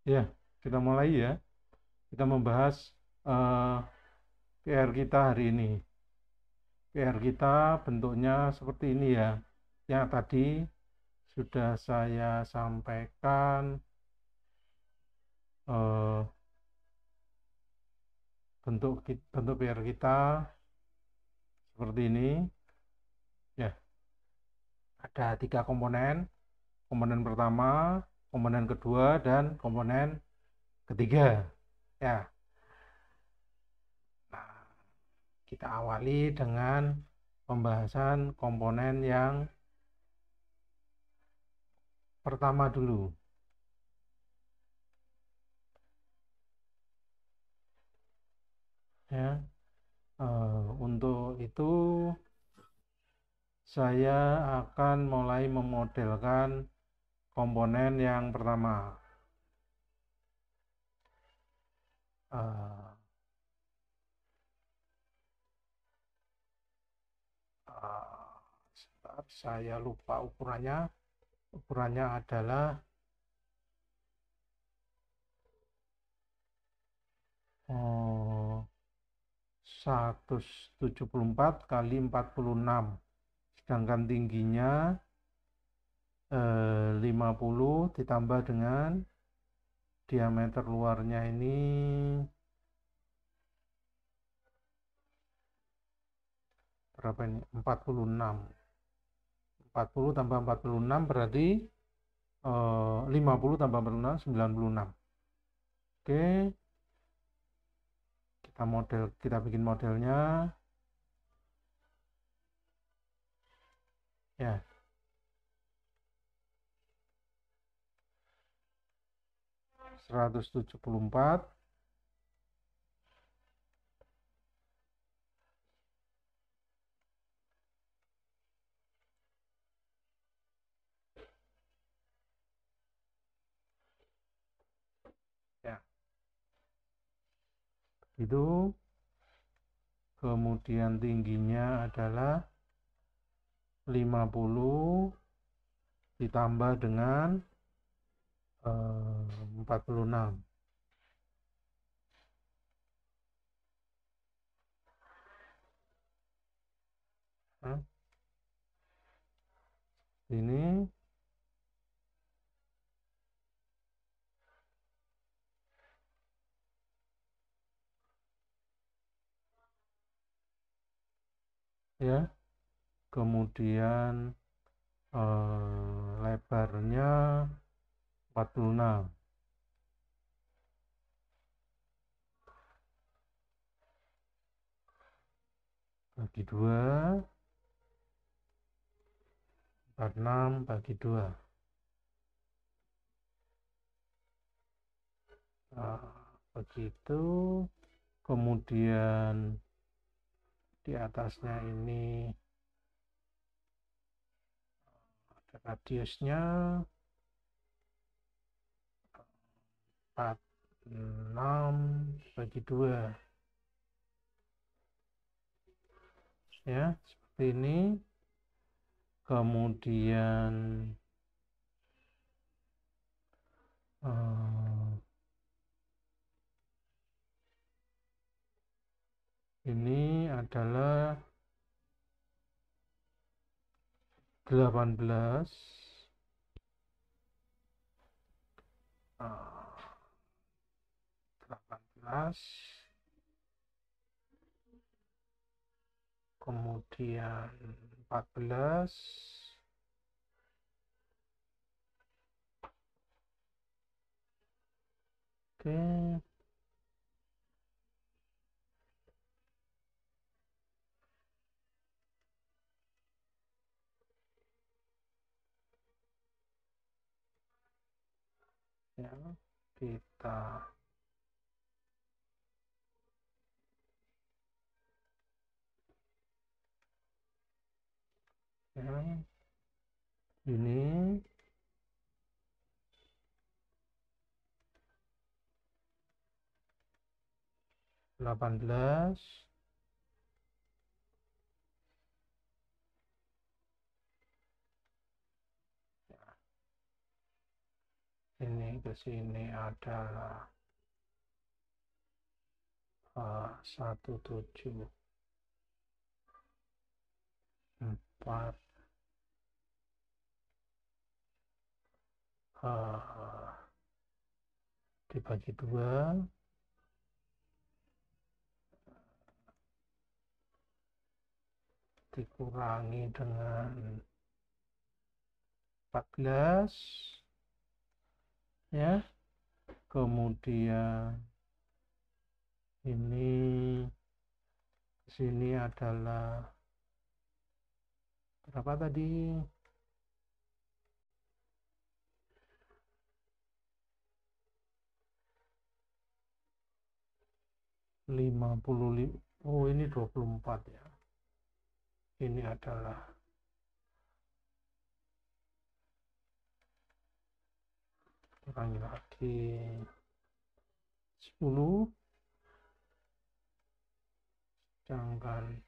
Ya, kita mulai ya. Kita membahas eh, PR kita hari ini. PR kita bentuknya seperti ini ya. Yang tadi sudah saya sampaikan eh, bentuk PR kita seperti ini. Ya, ada 3 komponen. Komponen pertama, komponen kedua, dan komponen ketiga. Ya, nah, kita awali dengan pembahasan komponen yang pertama dulu. Ya, untuk itu saya akan mulai memodelkan komponen yang pertama. Eh, Sebentar, saya lupa ukurannya. Ukurannya adalah 174 kali 46. Sedangkan tingginya 50 ditambah dengan diameter luarnya ini berapa ini? 46. 40 tambah 46 berarti 50 tambah 46 96. Oke, kita bikin modelnya ya. 174 ya. Itu kemudian tingginya adalah 50 ditambah dengan 46. Nah, ini ya. Kemudian lebarnya 46 bagi 2, 46 bagi 2. Nah, begitu. Kemudian di atasnya ini ada radiusnya 46 bagi 2 ya, seperti ini. Kemudian ini adalah 18 18, kemudian 14, oke ya. Kita ya, ini 18 ini ke sini adalah 174 dibagi 2 dikurangi dengan 14 ya. Kemudian ini sini adalah berapa tadi? 55. Oh, ini 24 ya. Ini adalah kurangi lagi 10, sedangkan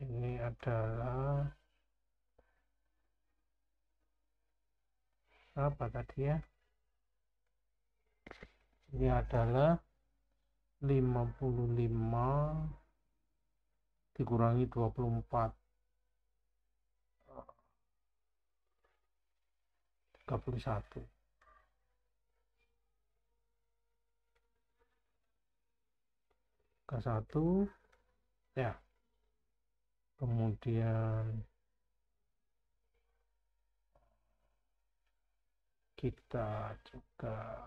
ini adalah apa tadi ya? Ini adalah 55 dikurangi 24, 31. Ke 1 ya. Kemudian kita juga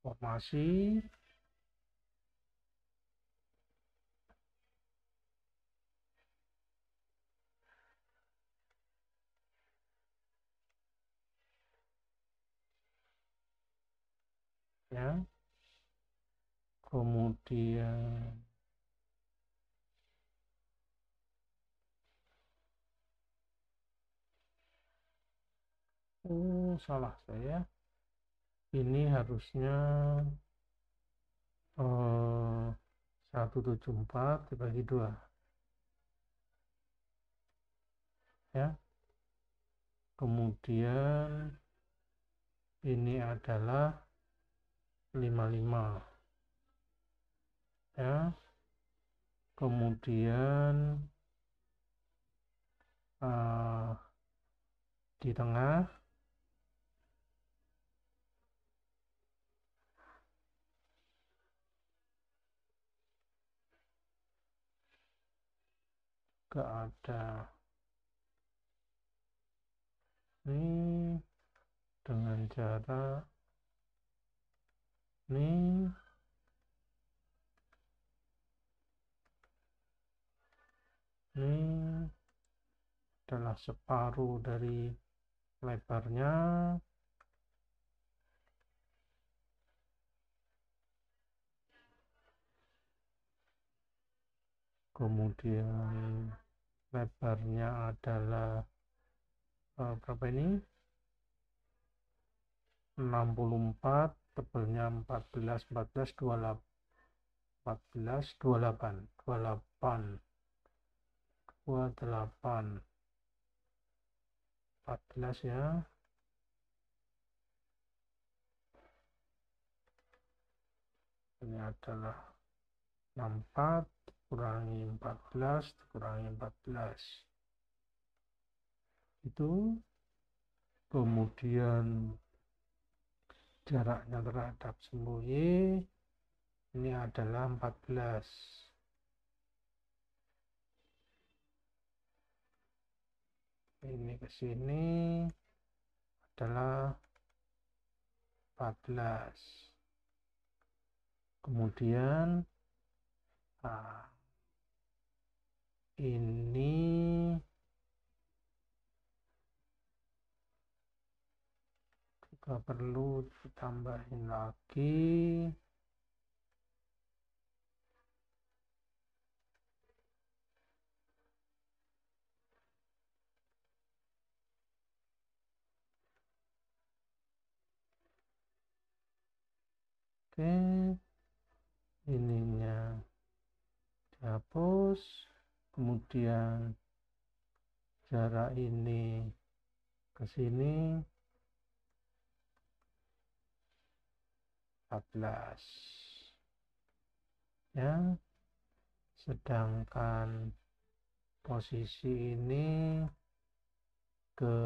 formasi ya. Kemudian salah saya, ini harusnya 174 dibagi 2 ya. Kemudian ini adalah 55 ya. Kemudian di tengah juga ada ini dengan jarak ini adalah separuh dari lebarnya. Kemudian lebarnya adalah berapa ini? 64, tebalnya 14, 14, 28, 14, 28, 28, 28, 14 ya. Ini adalah 64 dikurangi 14 dikurangi 14 itu. Kemudian jaraknya terhadap simbol Y ini adalah 14. Ini ke sini adalah 14. Kemudian ini juga perlu ditambahin lagi. Oke, ininya dihapus. kemudian jarak ini ke sini 14 ya, sedangkan posisi ini ke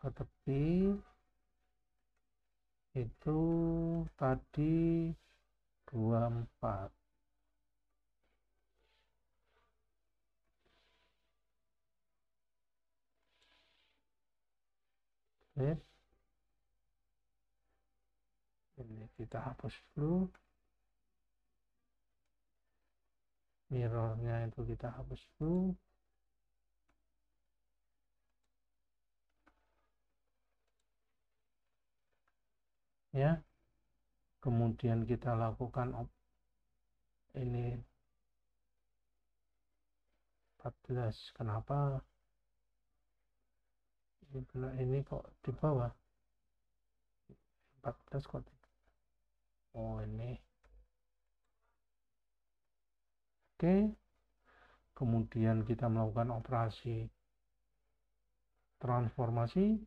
tepi itu tadi 24. Oke. Ini kita hapus dulu, mirrornya itu kita hapus dulu ya. Kemudian kita lakukan ini 14. Kenapa ini kok di bawah 14 kok ini. Oke, kemudian kita melakukan operasi transformasi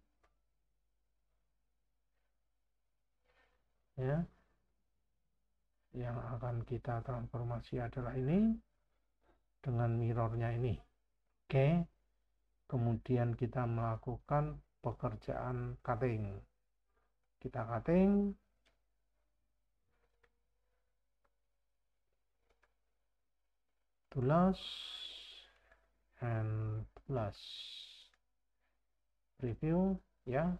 ya. Yang akan kita transformasi adalah ini dengan mirrornya ini. Oke, kemudian kita melakukan pekerjaan cutting. Kita cutting, tulas and tulas, review ya,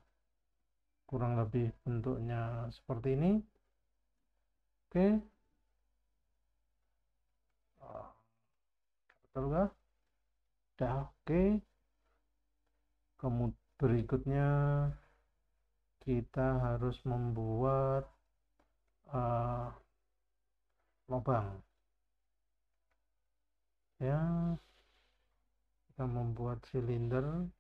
kurang lebih bentuknya seperti ini. Oke, betul kah? Udah oke. Kemudian berikutnya kita harus membuat lubang ya. Kita membuat silinder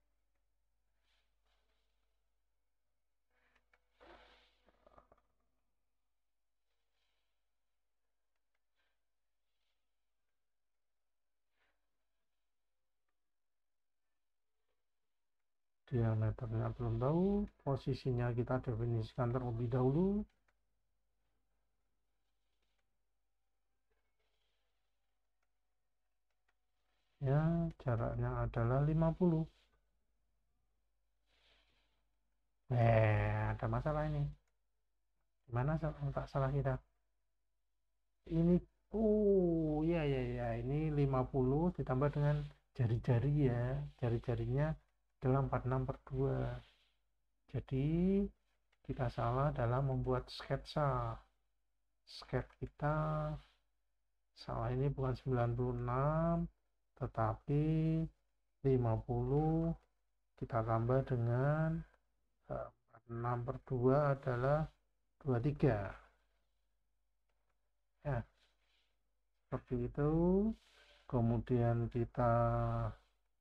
diameternya belum tahu, posisinya kita definisikan terlebih dahulu ya. Jaraknya adalah 50. Ada masalah ini. Gimana tak salah kita ini? Ya ini 50 ditambah dengan jari-jari ya, jari-jarinya adalah 46/2. Jadi kita salah dalam membuat sketsa. Sketsa kita salah, ini bukan 96 tetapi 50 kita tambah dengan 46/2 adalah 23 ya, seperti itu. Kemudian kita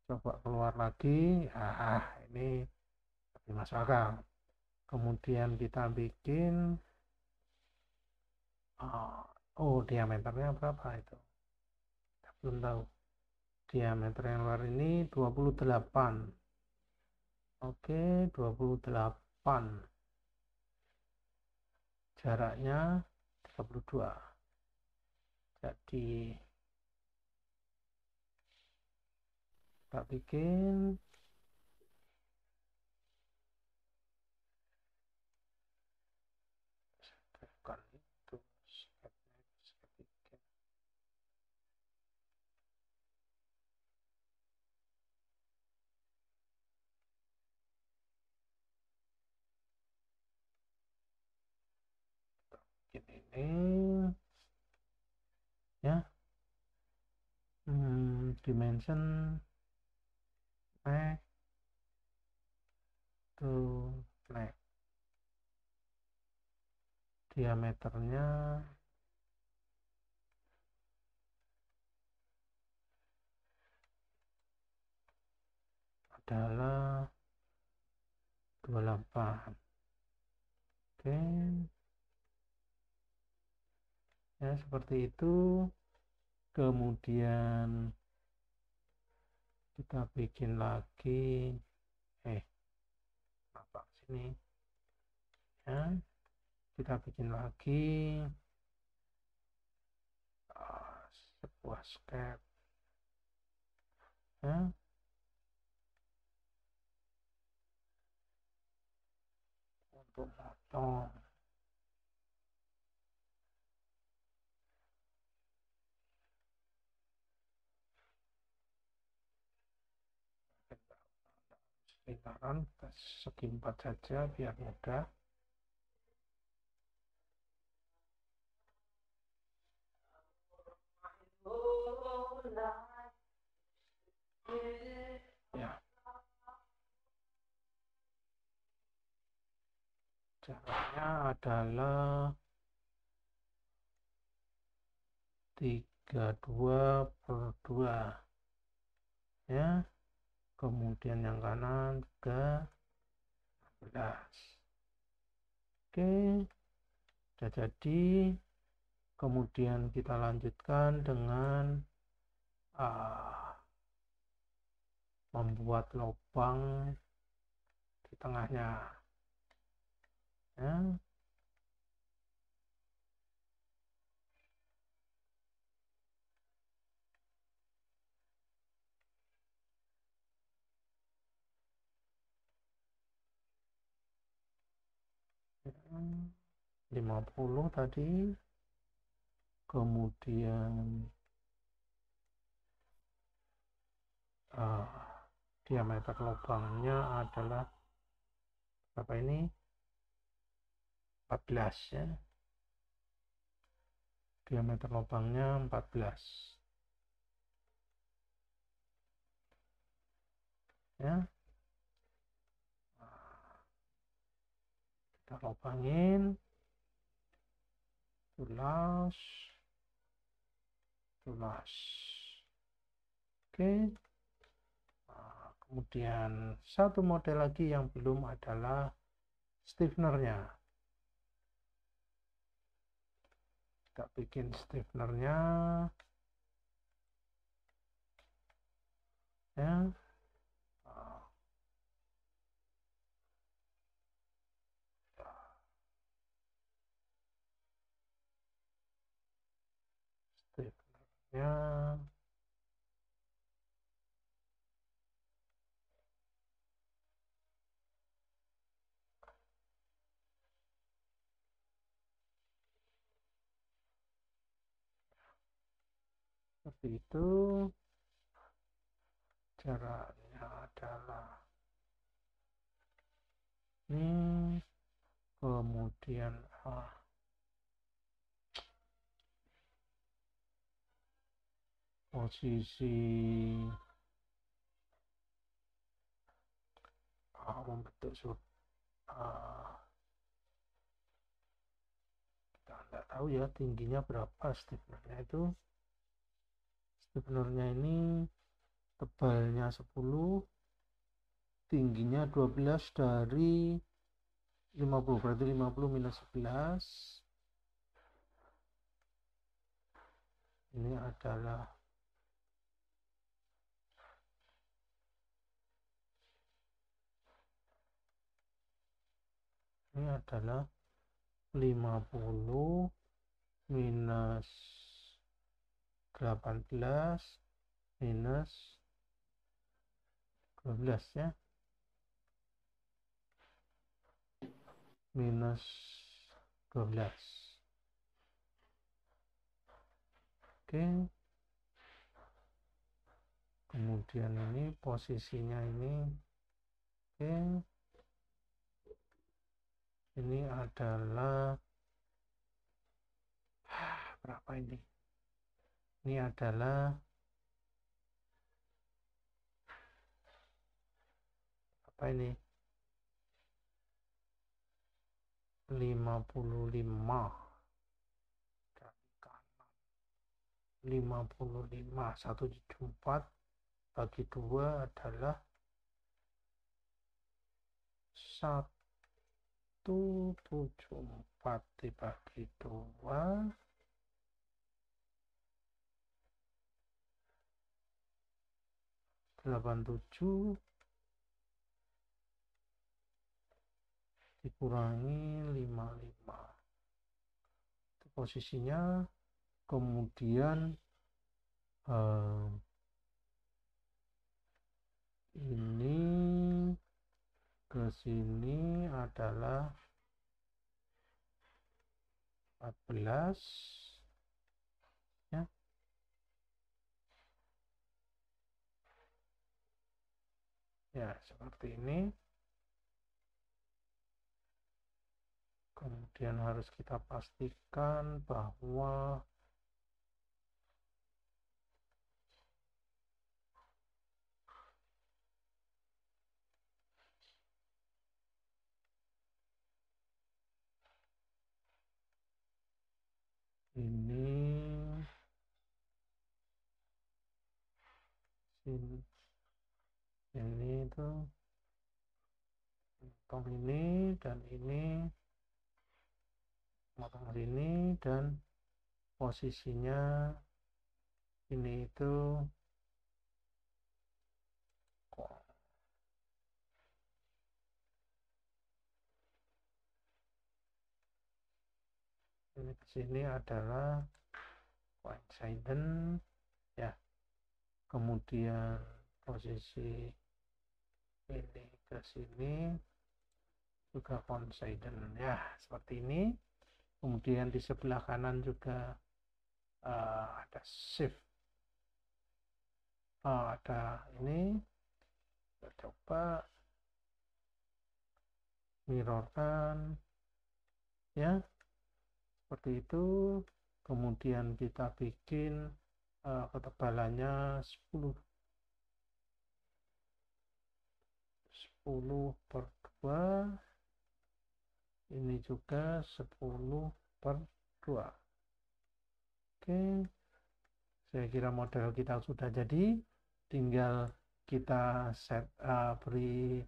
coba keluar lagi, ini lebih masuk akal. Kemudian kita bikin diameternya berapa itu kita belum tahu. Diameter yang luar ini 28. Oke, 28. Jaraknya 32. Jadi kita bikin bukan itu, ini ya. Dimension neck to neck, diameternya adalah 28. Oke, ya, seperti itu. Kemudian kita bikin lagi apa sini ya, kita bikin lagi sebuah step ya, untuk motong. Lingkaran segi 4 saja biar mudah. Ya, caranya adalah 32/2 ya, kemudian yang kanan 13. Oke, sudah jadi. Kemudian kita lanjutkan dengan membuat lubang di tengahnya ya. Ya, 50 tadi. Kemudian diameter lubangnya adalah berapa ini, 14 ya, diameter lubangnya 14 ya. Kita lubangin, tulas. Oke. Kemudian satu model lagi yang belum adalah stiffenernya. Kita bikin stiffenernya ya. Stiffenernya seperti itu. Caranya adalah ini, kemudian posisi membentuk kita nggak tahu ya tingginya berapa stiffenernya itu. Stiffenernya ini tebalnya 10, tingginya 12 dari 50, berarti 50 minus 11. Ini adalah ini adalah 50 minus 18 minus 12 ya, minus 12. Oke, kemudian ini posisinya ini. Oke, ini adalah berapa ini? Ini adalah apa ini? 55 dari kanan. 55 1/4 bagi 2 adalah 1/74 dibagi 2 87 dikurangi 55, itu posisinya. Kemudian ini ke sini adalah 14 ya. Ya, seperti ini. Kemudian harus kita pastikan bahwa ini itu potong ini dan ini, potong sini, dan posisinya ini itu ini ke sini adalah coincident ya. Kemudian posisi ini ke sini juga coincident ya, seperti ini. Kemudian di sebelah kanan juga ada shift, ada ini. Kita coba mirrorkan ya, seperti itu. Kemudian kita bikin ketebalannya 10 per 2, ini juga 10 per 2. Oke, saya kira model kita sudah jadi, tinggal kita beri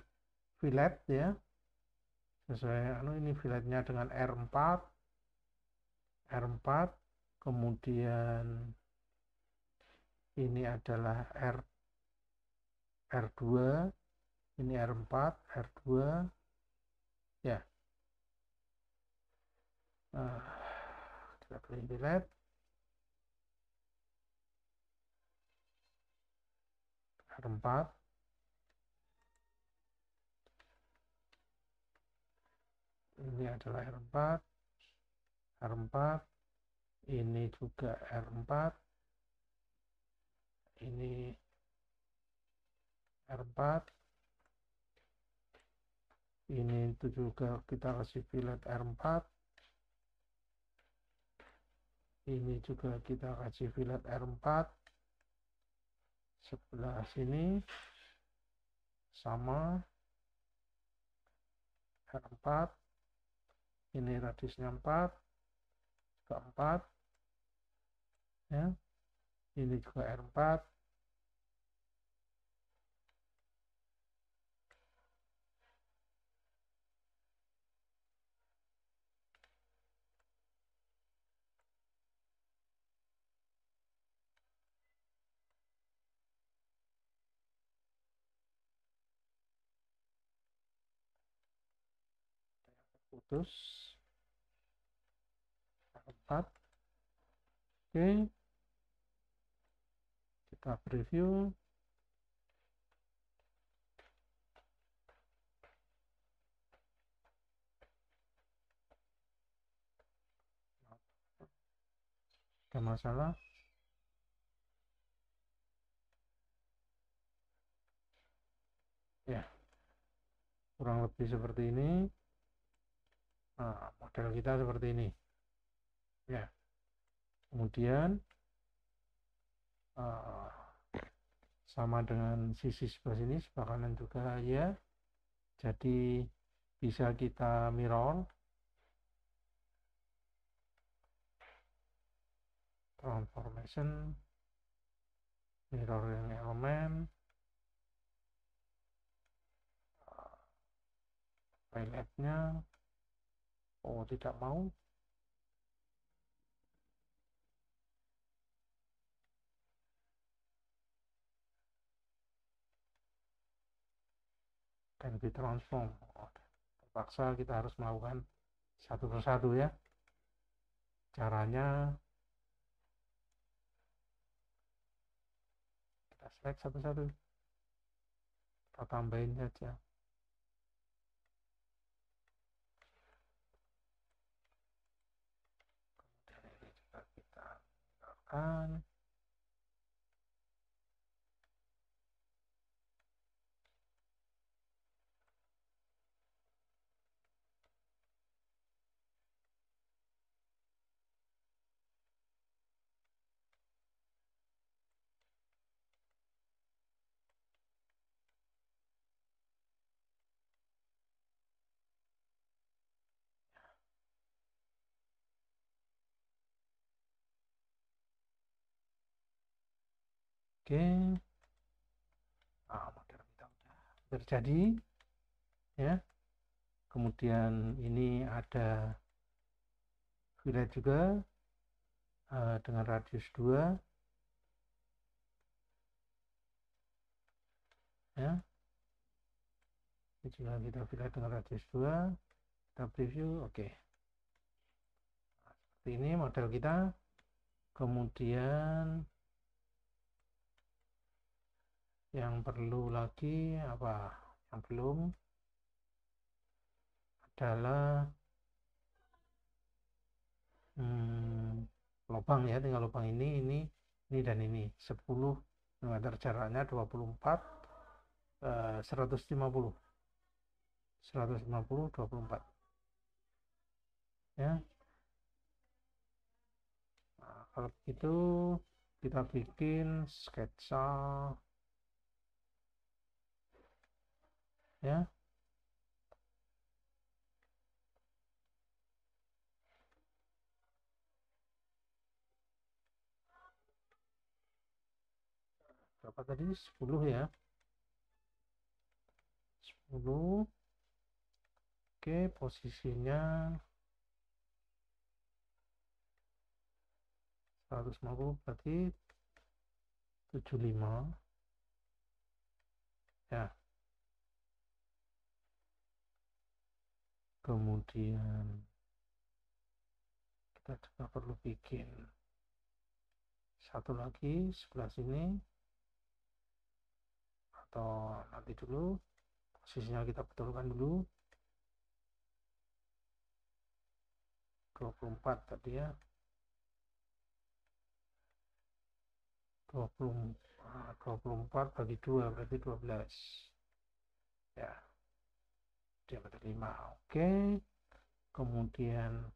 fillet ya, sesuai ini filletnya dengan R4, kemudian ini adalah R2, ini R4, R2 ya. Kita beri fillet R4, ini adalah R4, ini juga R4, ini R4, ini itu juga kita kasih fillet R4, ini juga kita kasih fillet R4, sebelah sini sama R4, ini radiusnya 4 ya, ini juga R4, putus R4. Oke, kita preview. Ada masalah ya, kurang lebih seperti ini. Nah, model kita seperti ini ya. Kemudian sama dengan sisi sebelah sini, sebelah kanan juga ya, jadi bisa kita mirror, transformation, mirror yang elemen, highlightnya tidak mau. ditransform. Terpaksa kita harus melakukan satu persatu ya. Caranya kita select satu-satu, kita tambahin saja. Kemudian ini juga kita tinggalkan. Oke, nah, model kita udah terjadi ya. Kemudian ini ada fillet juga dengan radius 2 ya. Ini juga kita fillet dengan radius 2, kita preview. Oke, nah, seperti ini model kita. Kemudian yang perlu lagi apa, yang belum adalah lubang ya, tinggal lubang ini dan ini 10 mm, jaraknya 24 150 24 ya. Nah, kalau begitu kita bikin sketsa ya. Berapa tadi, 10 ya, 10. Oke, posisinya 150 berarti 75 ya. Kemudian kita juga perlu bikin satu lagi sebelah sini, atau nanti dulu posisinya kita betulkan dulu. 24 tadi ya, 24 bagi 2 berarti 12 ya, diameter 5. Oke, kemudian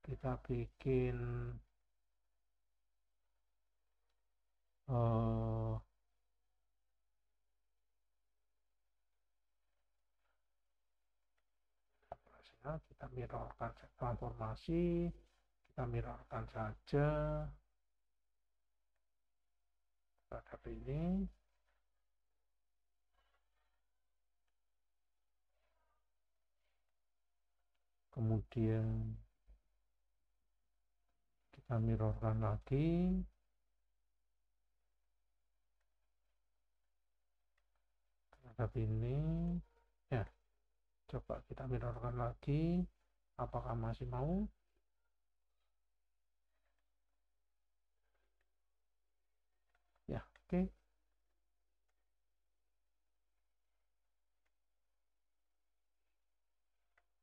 kita bikin kita mirrorkan transformasi, kita mirrorkan saja terhadap ini. Kemudian kita mirrorkan lagi terhadap ini ya. Coba kita mirrorkan lagi, apakah masih mau ya. Oke.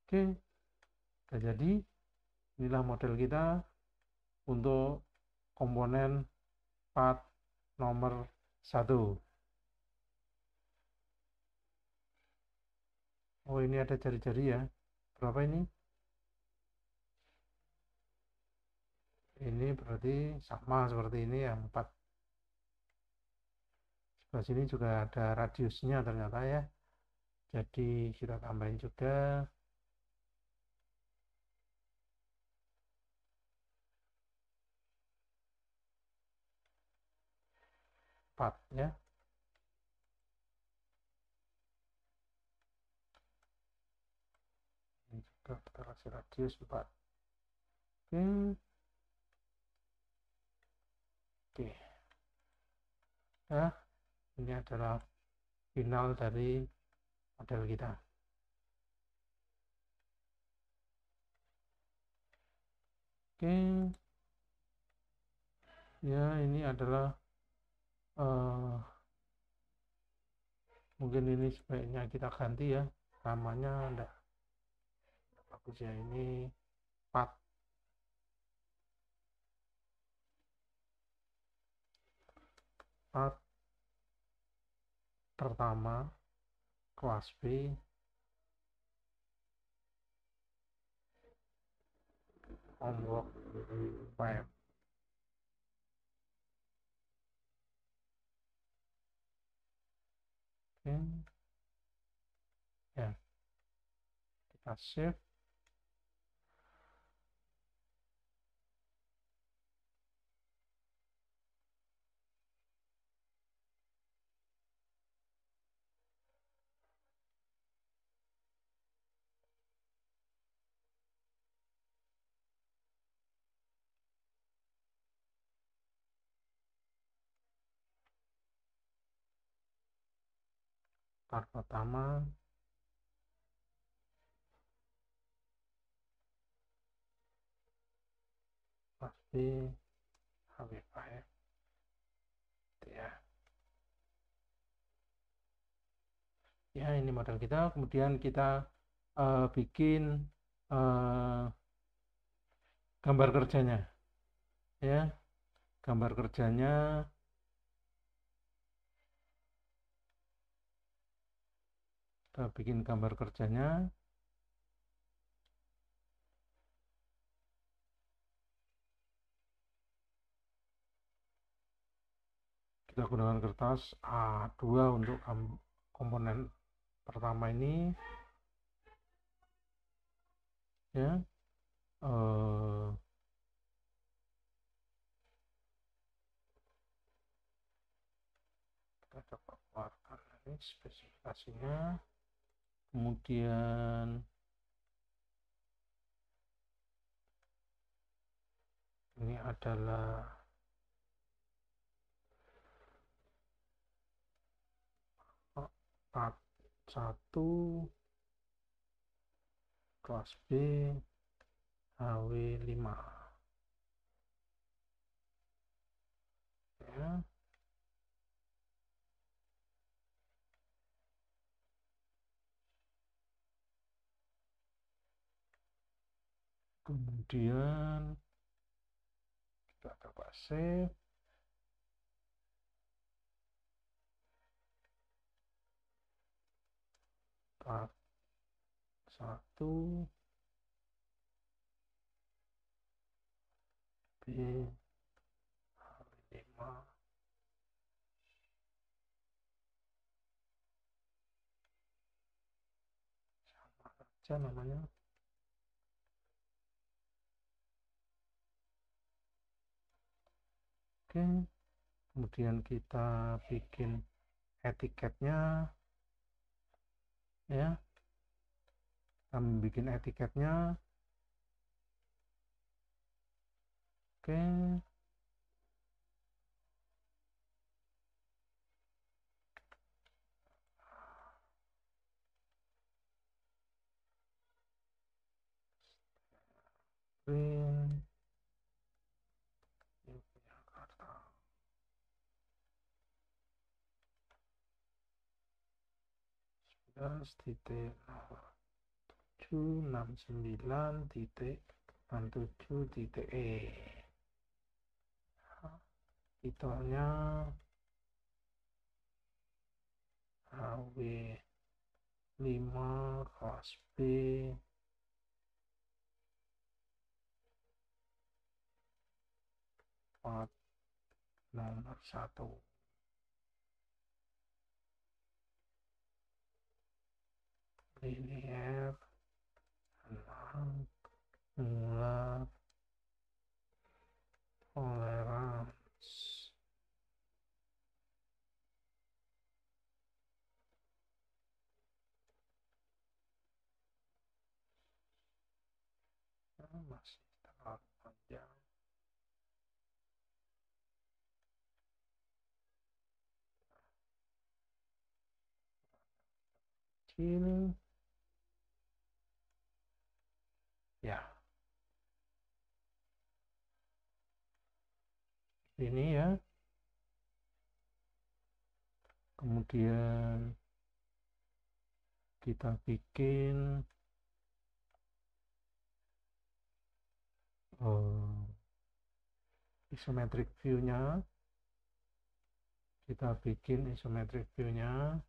Oke, sudah jadi. Inilah model kita untuk komponen part nomor 1. Oh, ini ada jari-jari ya. Berapa ini? Ini berarti sama seperti ini ya, 4. Sebelah sini juga ada radiusnya ternyata ya. Jadi kita tambahin juga 4 ya. Ini juga kita kasih radius 4. Oke. Oke. Ya, ini adalah final dari model kita. Oke, ya ini adalah mungkin ini sebaiknya kita ganti ya, namanya enggak bagus ya, ini part pertama kelas B homework web. Oke, ya kita save. Part pertama kelas B HW5 ya. Ya ini model kita, kemudian kita bikin gambar kerjanya ya, gambar kerjanya kita bikin gambar kerjanya. Kita gunakan kertas A2 untuk komponen pertama ini ya. Kita coba keluarkan ini spesifikasinya, kemudian ini adalah part 1 kelas B HW5 ya. Kemudian kita coba save. Part 1 B HW5 sama saja namanya. Oke, kemudian kita bikin etiketnya ya. Kita bikin etiketnya. Oke, print Yogyakarta 11.769.67.E. titelnya HW5 kelas B part nomor 1. Linear, angular, tolerance. Masih terlalu panjang. kecil. Ya, ini ya. Kemudian kita bikin isometric view-nya. Kita bikin isometric view-nya.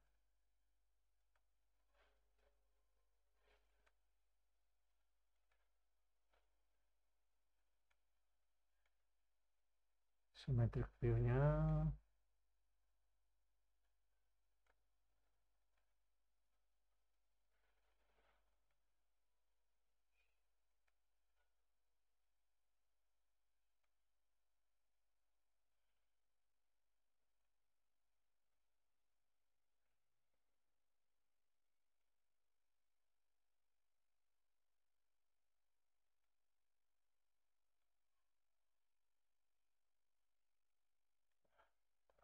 Isometric view-nya.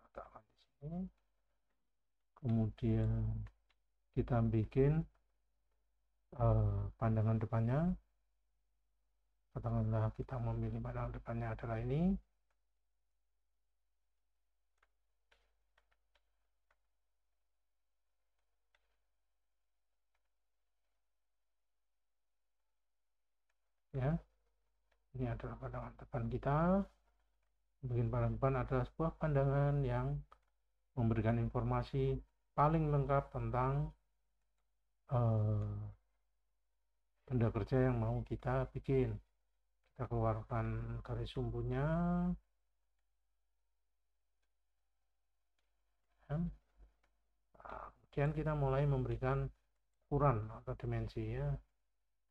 Letakkan di sini. Kemudian kita bikin pandangan depannya. Katakanlah kita memilih pandangan depannya adalah ini. Ya, ini adalah pandangan depan kita. Bikin pandangan depan adalah sebuah pandangan yang memberikan informasi paling lengkap tentang benda kerja yang mau kita bikin. Kita keluarkan garis sumbunya. Nah, kemudian kita mulai memberikan ukuran atau dimensi ya.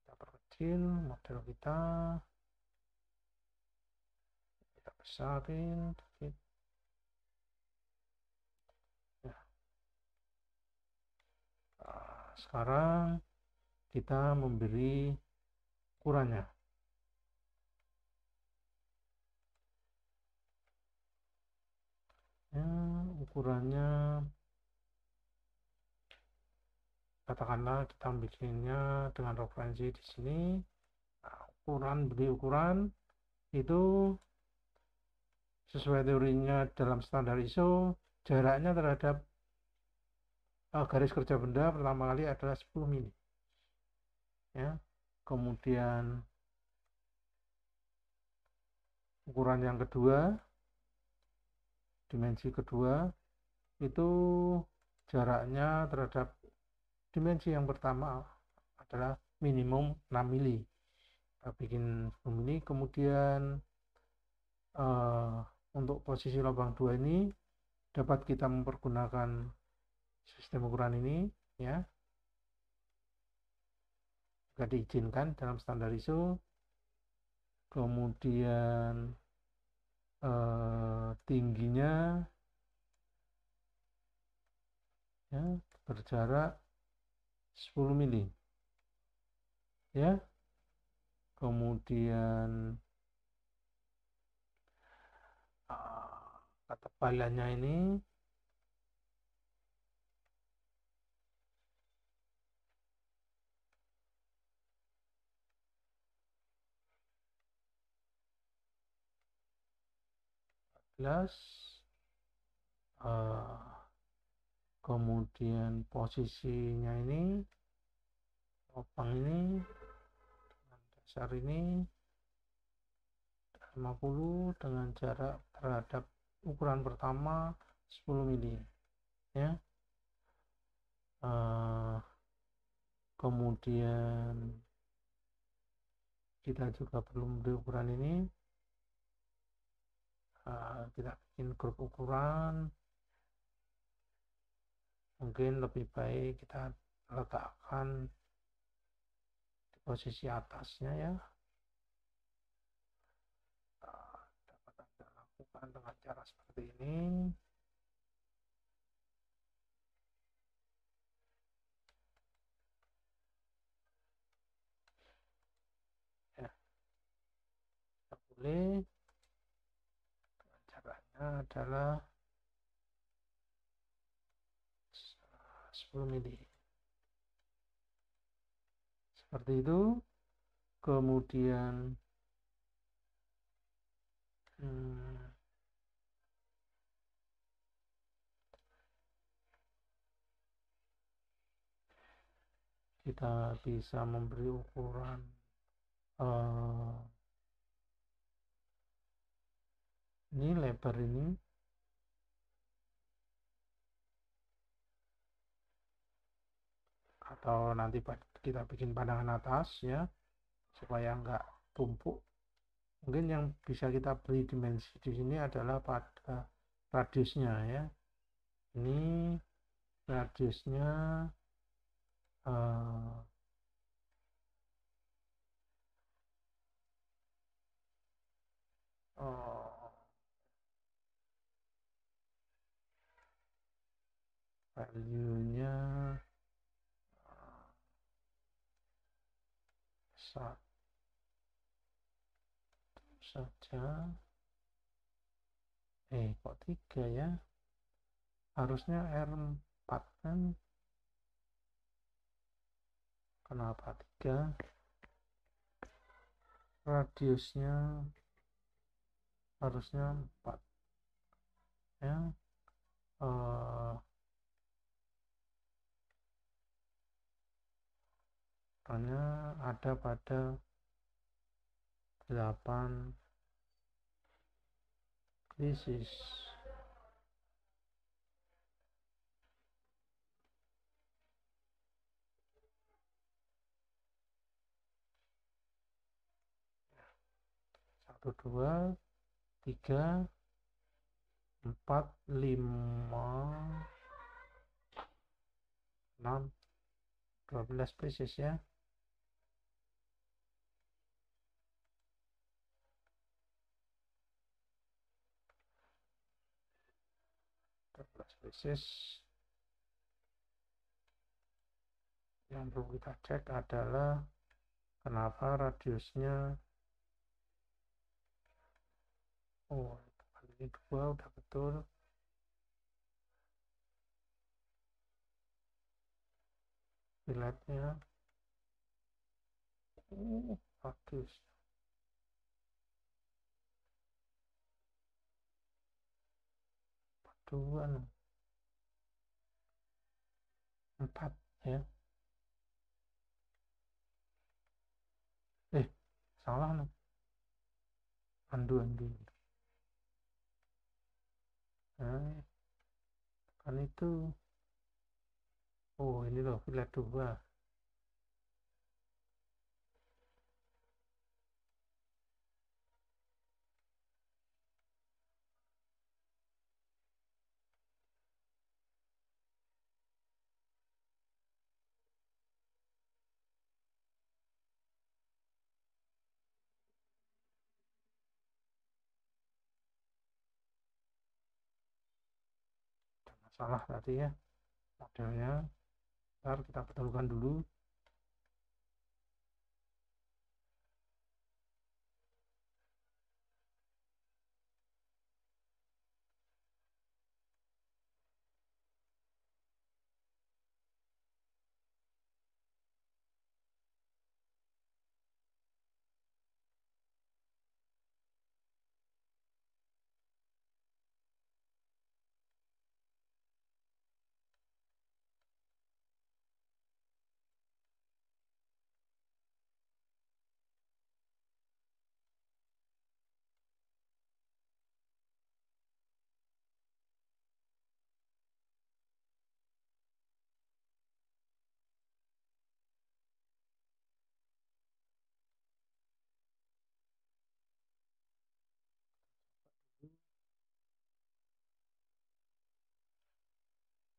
Kita perkecil model kita besarin dikit. Ya. Sekarang kita memberi ukurannya. Ya, ukurannya katakanlah kita bikinnya dengan referensi di sini. Nah, beri ukuran itu sesuai teorinya dalam standar ISO, jaraknya terhadap garis kerja benda pertama kali adalah 10 mili. Ya. Kemudian ukuran yang kedua, dimensi kedua, itu jaraknya terhadap dimensi yang pertama adalah minimum 6 mili. Kita bikin 10 mili. Kemudian untuk posisi lubang 2 ini dapat kita mempergunakan sistem ukuran ini ya, jika diizinkan dalam standar ISO. Kemudian tingginya ya berjarak 10 mili ya. Kemudian ketebalannya ini kemudian posisinya ini lubang ini dengan dasar ini 50 dengan jarak terhadap ukuran pertama 10 mili ya. Kemudian kita juga perlu memberi ukuran ini. Kita bikin grup ukuran, mungkin lebih baik kita letakkan di posisi atasnya ya. Dapat Anda lakukan dengan cara seperti ini. Ya, kita boleh. Caranya adalah 10 mili seperti itu. Kemudian kita bisa memberi ukuran ini lebar ini atau nanti kita bikin pandangan atas ya supaya enggak tumpuk. Mungkin yang bisa kita beri dimensi di sini adalah pada radiusnya ya. Ini radiusnya value-nya satu saja. Kok 3 ya? Harusnya R4 kan? Kenapa 3? Radiusnya harusnya 4 ya. Karena ada pada 8 krisis. Satu, 2, 3, 4, 5, 6, 12 pieces ya. Pieces. Yang perlu kita cek adalah kenapa radiusnya ini 2 udah betul. Filetnya radius 2 4 ya. Salah nih. Andu. Nah, kan itu. Ini loh filet 2. Salah tadi ya modelnya. Ntar kita betulkan dulu.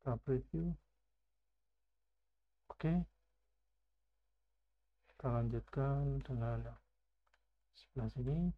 Kita preview. Oke, kita lanjutkan dengan sebelah sini.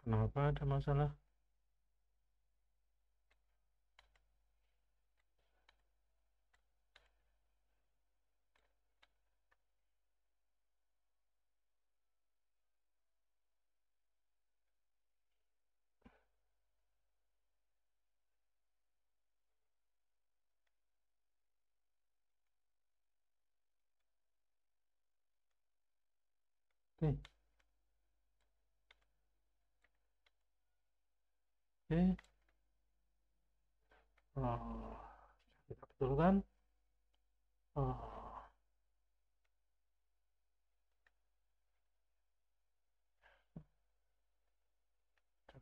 Kenapa ada masalah? Oke, oke. Oh, kita betulkan. Oh,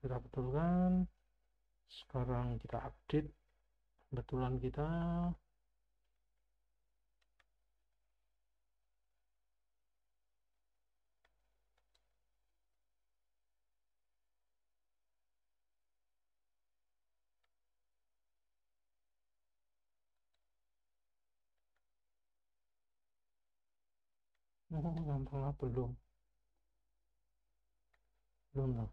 kita betulkan. Sekarang kita update betulan kita. Oh, gampang lah, belum lah.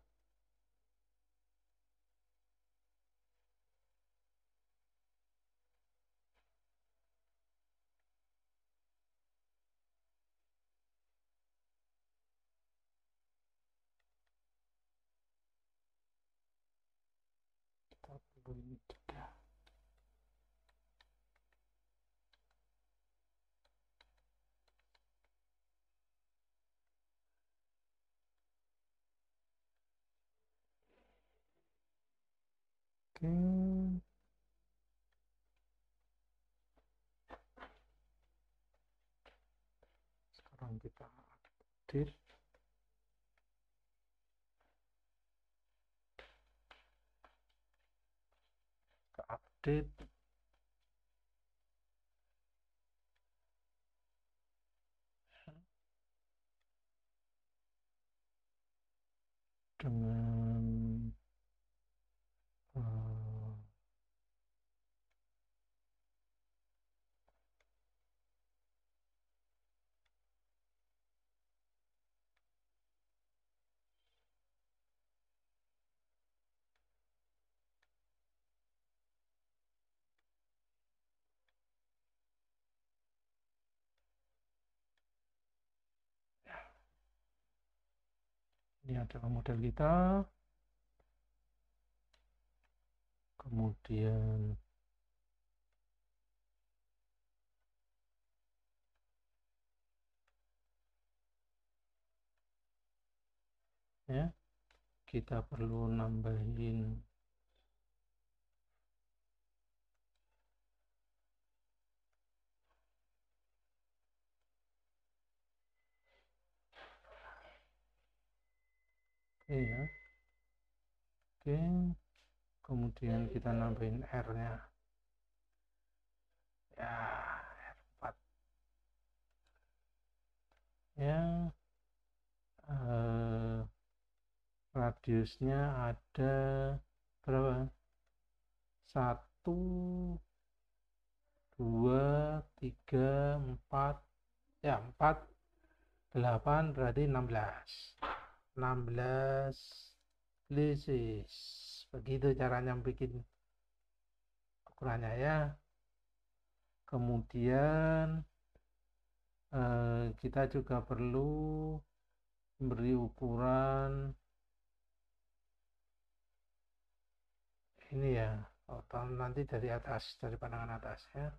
Kita perlu ini juga. Oke, sekarang kita update. Ke update dengan uh, ini adalah model kita. Kemudian ya, kita perlu nambahin ya. Oke, kemudian kita nambahin R-nya ya, R4 ya. Radiusnya ada berapa? 1, 2, 3, 4 ya, 4, 8 berarti 16 Lisis. Begitu caranya bikin ukurannya ya. Kemudian kita juga perlu beri ukuran ini ya, nanti dari atas, dari pandangan atas ya.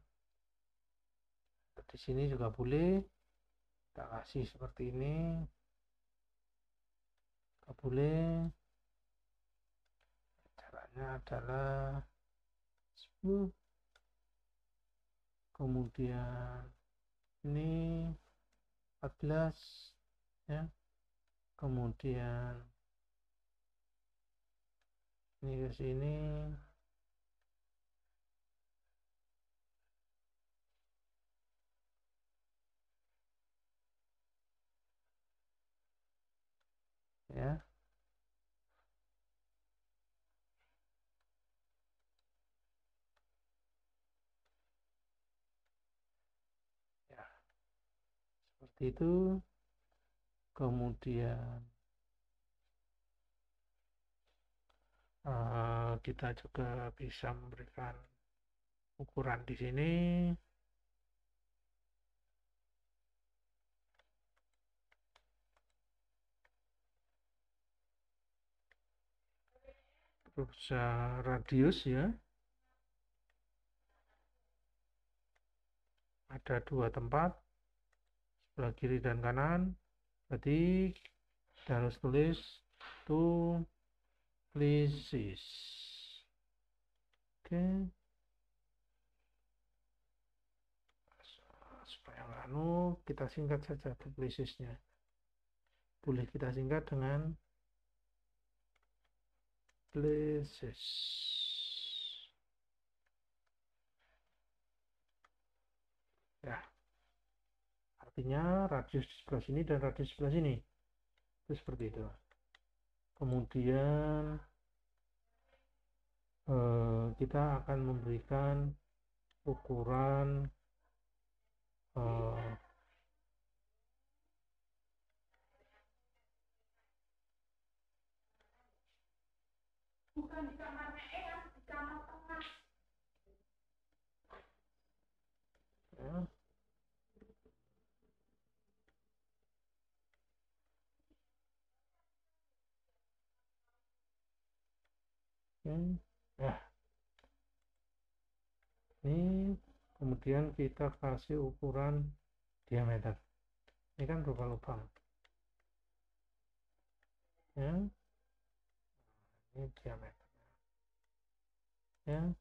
Di sini juga boleh kita kasih seperti ini, kita boleh. Caranya adalah kemudian ini 14 ya, kemudian ini ke sini ya. Ya, seperti itu. Kemudian Kita juga bisa memberikan ukuran di sini. Terus radius ya. Ada 2 tempat, sebelah kiri dan kanan. Berarti kita harus tulis 2 places. Oke. Supaya kita singkat saja 2 placesnya. Boleh kita singkat dengan places. Ya. Artinya radius di sebelah sini dan radius di sebelah sini. Itu seperti itu. Kemudian kita akan memberikan ukuran bukan di kamarnya di kamar tengah. Ya. Ya. Ini kemudian kita kasih ukuran diameter. Ini kan berupa lubang. Ya. Ini diameter. Ya.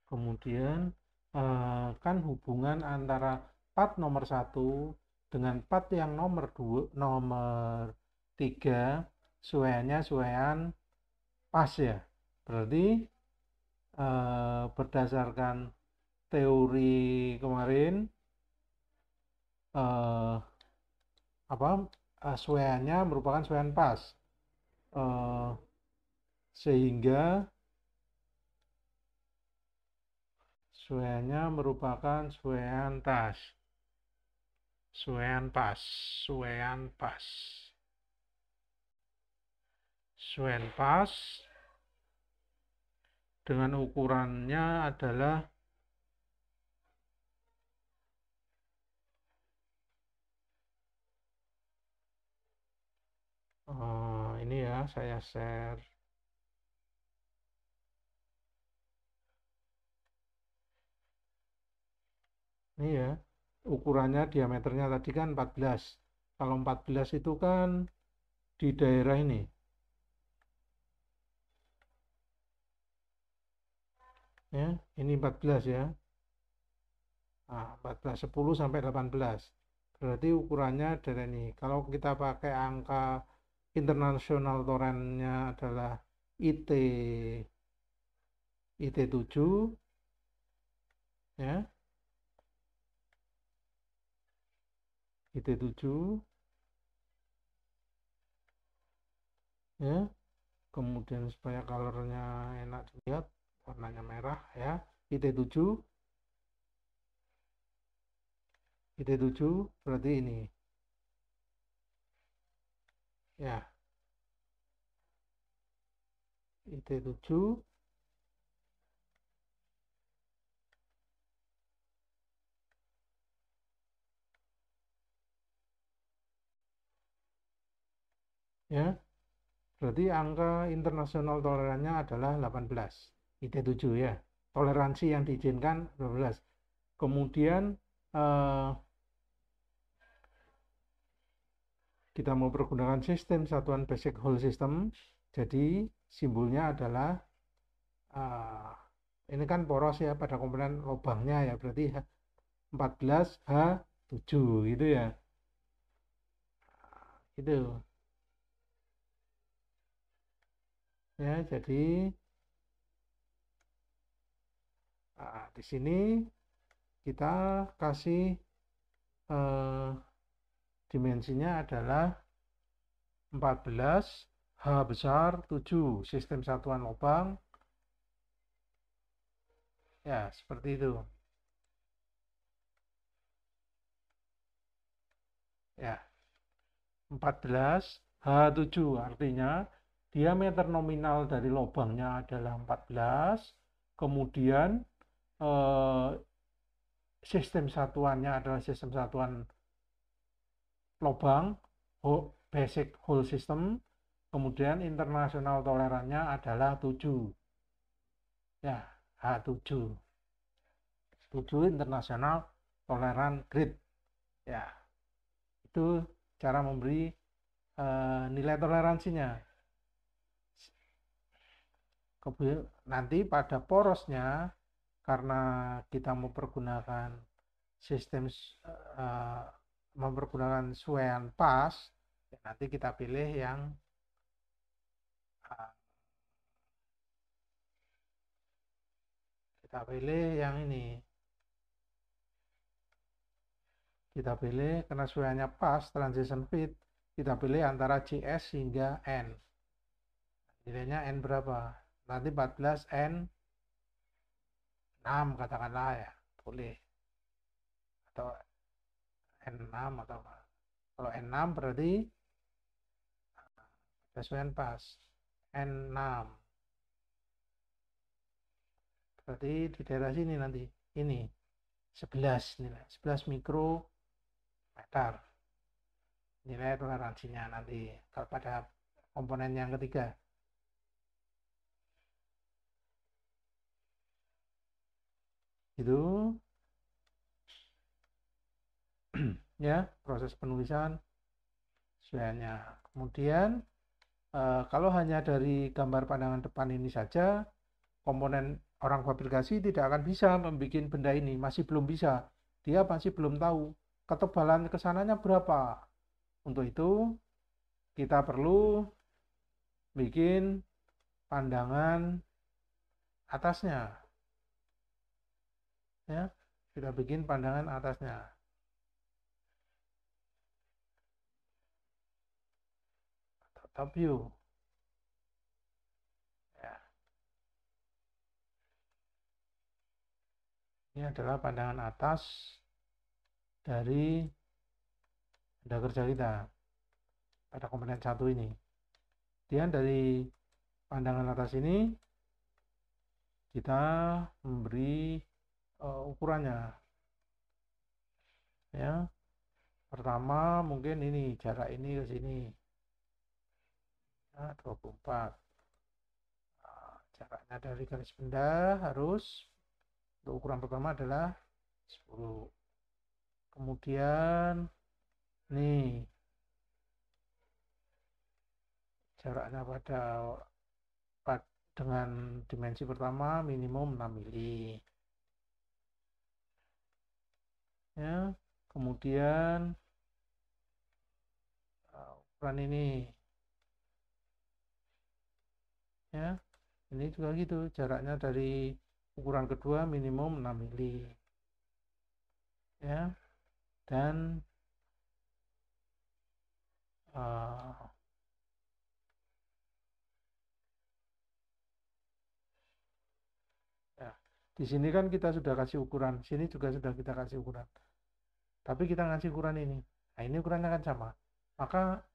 Kemudian kan hubungan antara part nomor 1 dengan part yang nomor 3 suaian pas ya. Berarti berdasarkan teori kemarin suaiannya merupakan suaian pas, sehingga suaiannya merupakan suaian pas. Suaian pas dengan ukurannya adalah ini ya, saya share. Ini ya, ukurannya diameternya tadi kan 14. Kalau 14 itu kan di daerah ini. Ya, ini 14 ya. Nah, 14, 10 sampai 18. Berarti ukurannya dari ini. Kalau kita pakai angka internasional torennya adalah IT7 ya. IT7 ya. Kemudian supaya colornya enak dilihat, warnanya merah ya. IT7 berarti ini ya. IT7 ya. Berarti angka internasional tolerannya adalah 18. IT7 ya. Toleransi yang diizinkan 12. Kemudian kita mau pergunakan sistem satuan basic whole system. Jadi simbolnya adalah ini kan poros ya pada komponen lubangnya ya. Berarti 14H7 gitu ya. Itu. Ya, jadi di sini kita kasih dimensinya adalah 14, H besar 7, sistem satuan lubang, Ya, seperti itu. Ya, 14 H7 artinya diameter nominal dari lubangnya adalah 14, kemudian eh, sistem satuannya adalah sistem satuan lubang, basic whole system, kemudian internasional tolerannya adalah 7. Ya, H7. 7 internasional toleran grade. Ya, itu cara memberi nilai toleransinya. Nanti pada porosnya, karena kita mempergunakan sistem uh, mempergunakan suean pas, ya nanti kita pilih yang uh, ini, kita pilih karena sueannya pas, transition fit, kita pilih antara CS hingga N. Nilainya N berapa? Nanti 14 N 6 katakanlah ya, boleh. Atau N6 atau kalau N6 berarti sesuaian pas. N6 berarti di daerah sini nanti ini 11 nilai 11 mikrometer nilai toleransinya nanti kalau pada komponen yang ketiga. Itu ya proses penulisan sesuaiannya. Kemudian kalau hanya dari gambar pandangan depan ini saja, komponen orang fabrikasi tidak akan bisa membuat benda ini, masih belum bisa. Dia masih belum tahu ketebalan kesananya berapa. Untuk itu kita perlu bikin pandangan atasnya. Ya, kita bikin pandangan atasnya. Top view. Ya. Ini adalah pandangan atas dari benda kerja kita pada komponen satu ini. Kemudian dari pandangan atas ini kita memberi ukurannya. Ya, pertama mungkin ini jarak ini ke sini. Nah, 24. Nah, jaraknya dari garis benda harus untuk ukuran pertama adalah 10. Kemudian nih jaraknya dengan dimensi pertama minimum 6 mili. Ya, kemudian ukuran ini ya, ini juga gitu, jaraknya dari ukuran kedua minimum 6 mili. Ya, dan ya, di sini kan kita sudah kasih ukuran, sini juga sudah kita kasih ukuran. Tapi kita ngasih ukuran ini. Nah, ini ukurannya kan sama. Maka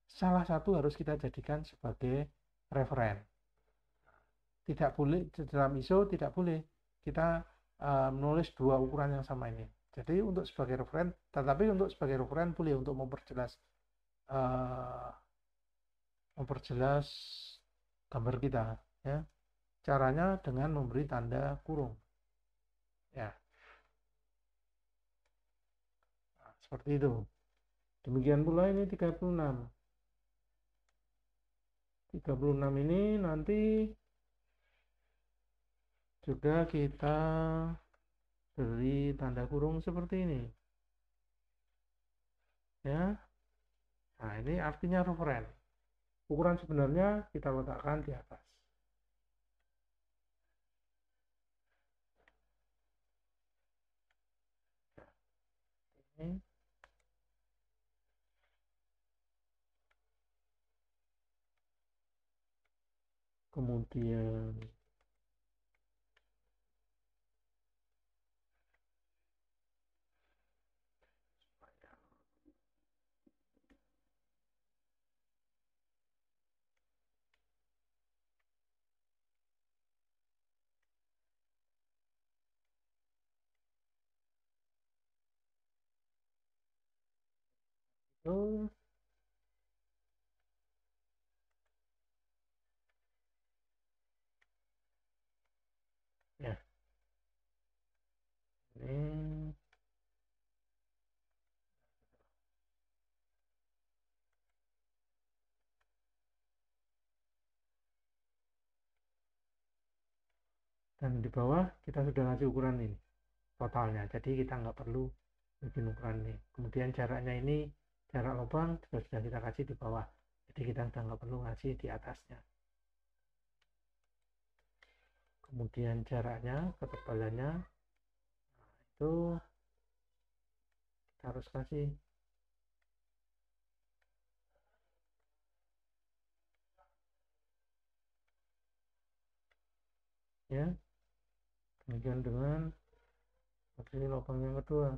salah satu harus kita jadikan sebagai referen. Tidak boleh dalam ISO tidak boleh kita menulis dua ukuran yang sama ini. Jadi untuk sebagai referen, tetapi untuk sebagai referen boleh untuk memperjelas gambar kita. Ya, caranya dengan memberi tanda kurung. Ya, nah, seperti itu. Demikian pula ini 36. 36 ini nanti juga kita beri tanda kurung seperti ini. Ya. Nah, ini artinya referen. Ukuran sebenarnya kita letakkan di atas. Ini. Kemudian Terus ya, ini dan di bawah kita sudah ngasih ukuran ini totalnya, jadi kita nggak perlu bikin ukuran ini. Kemudian jaraknya ini, jarak lubang juga sudah kita kasih di bawah, jadi kita sudah nggak perlu ngasih di atasnya. Kemudian jaraknya, ketebalannya, itu kita harus kasih ya. Demikian dengan posisi lubang yang kedua.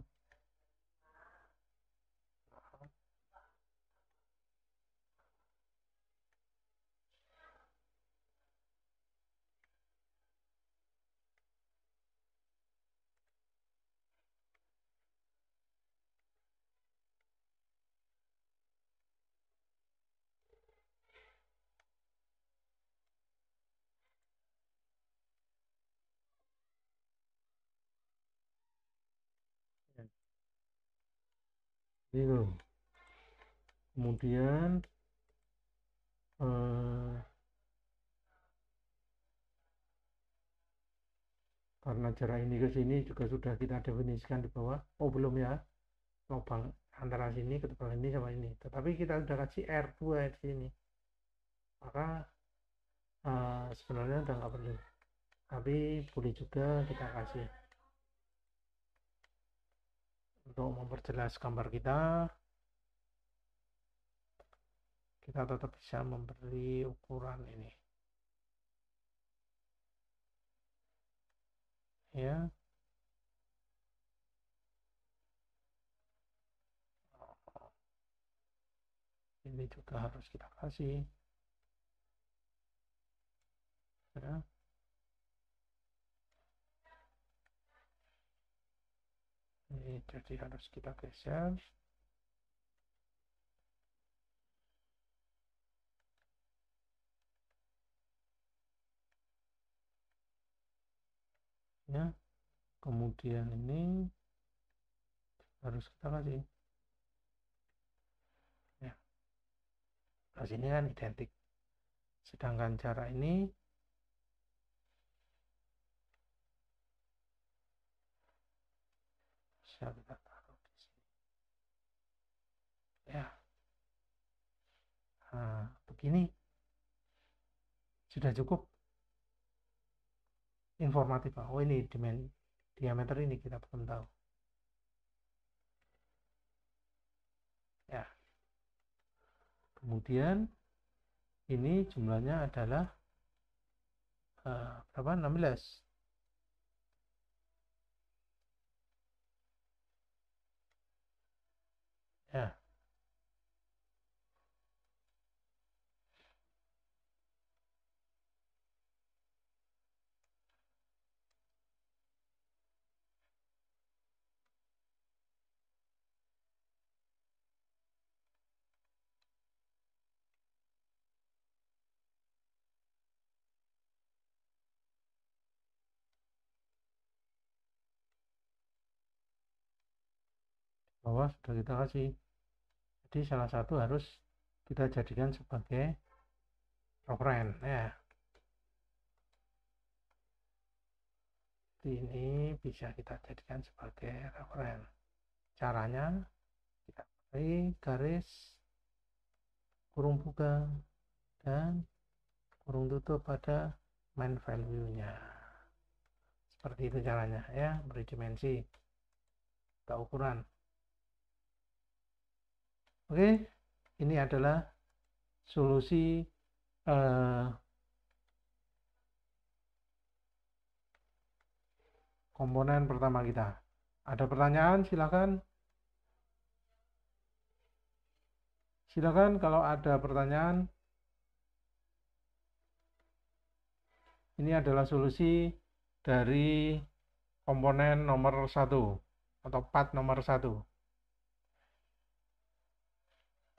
Itu. Kemudian karena jarak ini ke sini juga sudah kita definisikan di bawah. Oh belum ya, lubang antara sini ketebalan ini sama ini, tetapi kita sudah kasih R2 di sini, maka sebenarnya udah nggak perlu, tapi boleh juga kita kasih untuk memperjelas gambar kita. Kita tetap bisa memberi ukuran ini ya. Ini juga harus kita kasih ya. Ini jadi harus kita geser ya. Kemudian ini harus kita kasih ya. Nah sini kan identik, sedangkan jarak ini bisa kita taruh di sini ya. Nah begini sudah cukup informatif. Oh ini diameter ini kita belum tahu ya. Kemudian ini jumlahnya adalah berapa? 16 ya. Bawah sudah kita kasih, jadi salah satu harus kita jadikan sebagai reference ya. Jadi ini bisa kita jadikan sebagai reference. Caranya kita beri garis kurung buka dan kurung tutup pada main value-nya. Seperti itu caranya ya, beri dimensi ke ukuran. Oke, ini adalah solusi komponen pertama kita. Ada pertanyaan? Silakan kalau ada pertanyaan. Ini adalah solusi dari komponen nomor 1 atau part nomor 1.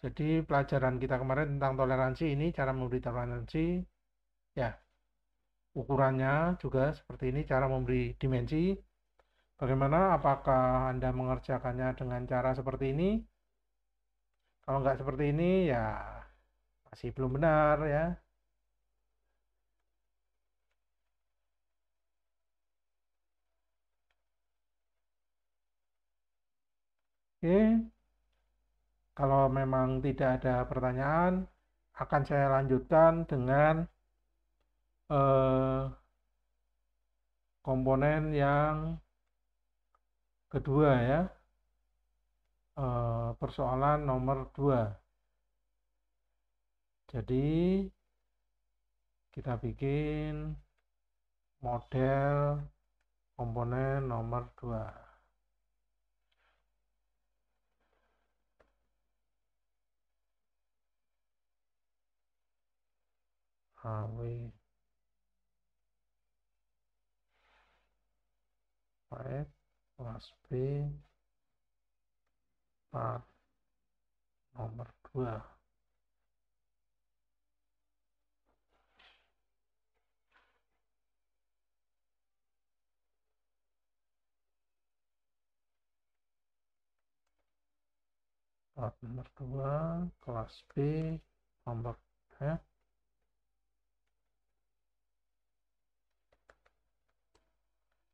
Jadi pelajaran kita kemarin tentang toleransi ini, cara memberi toleransi, ya ukurannya juga seperti ini, cara memberi dimensi. Bagaimana? Apakah Anda mengerjakannya dengan cara seperti ini? Kalau nggak seperti ini, ya masih belum benar ya. Oke, kalau memang tidak ada pertanyaan, akan saya lanjutkan dengan eh, komponen yang kedua ya, persoalan nomor 2. Jadi kita bikin model komponen nomor 2. HW 5 kelas B part nomor 2. Part nomor 2 kelas B nomor ya,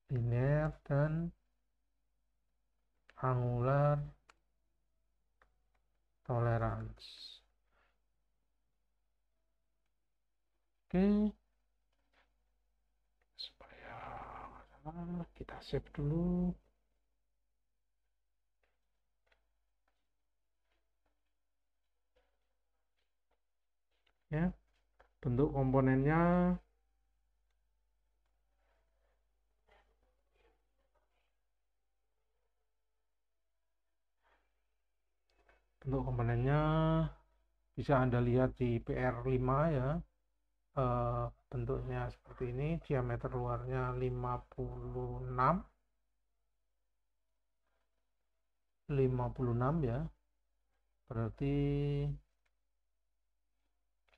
linear dan angular tolerance. Oke, supaya kita save dulu. Ya, bentuk komponennya bisa Anda lihat di PR5 ya. Bentuknya seperti ini, diameter luarnya 56 ya. Berarti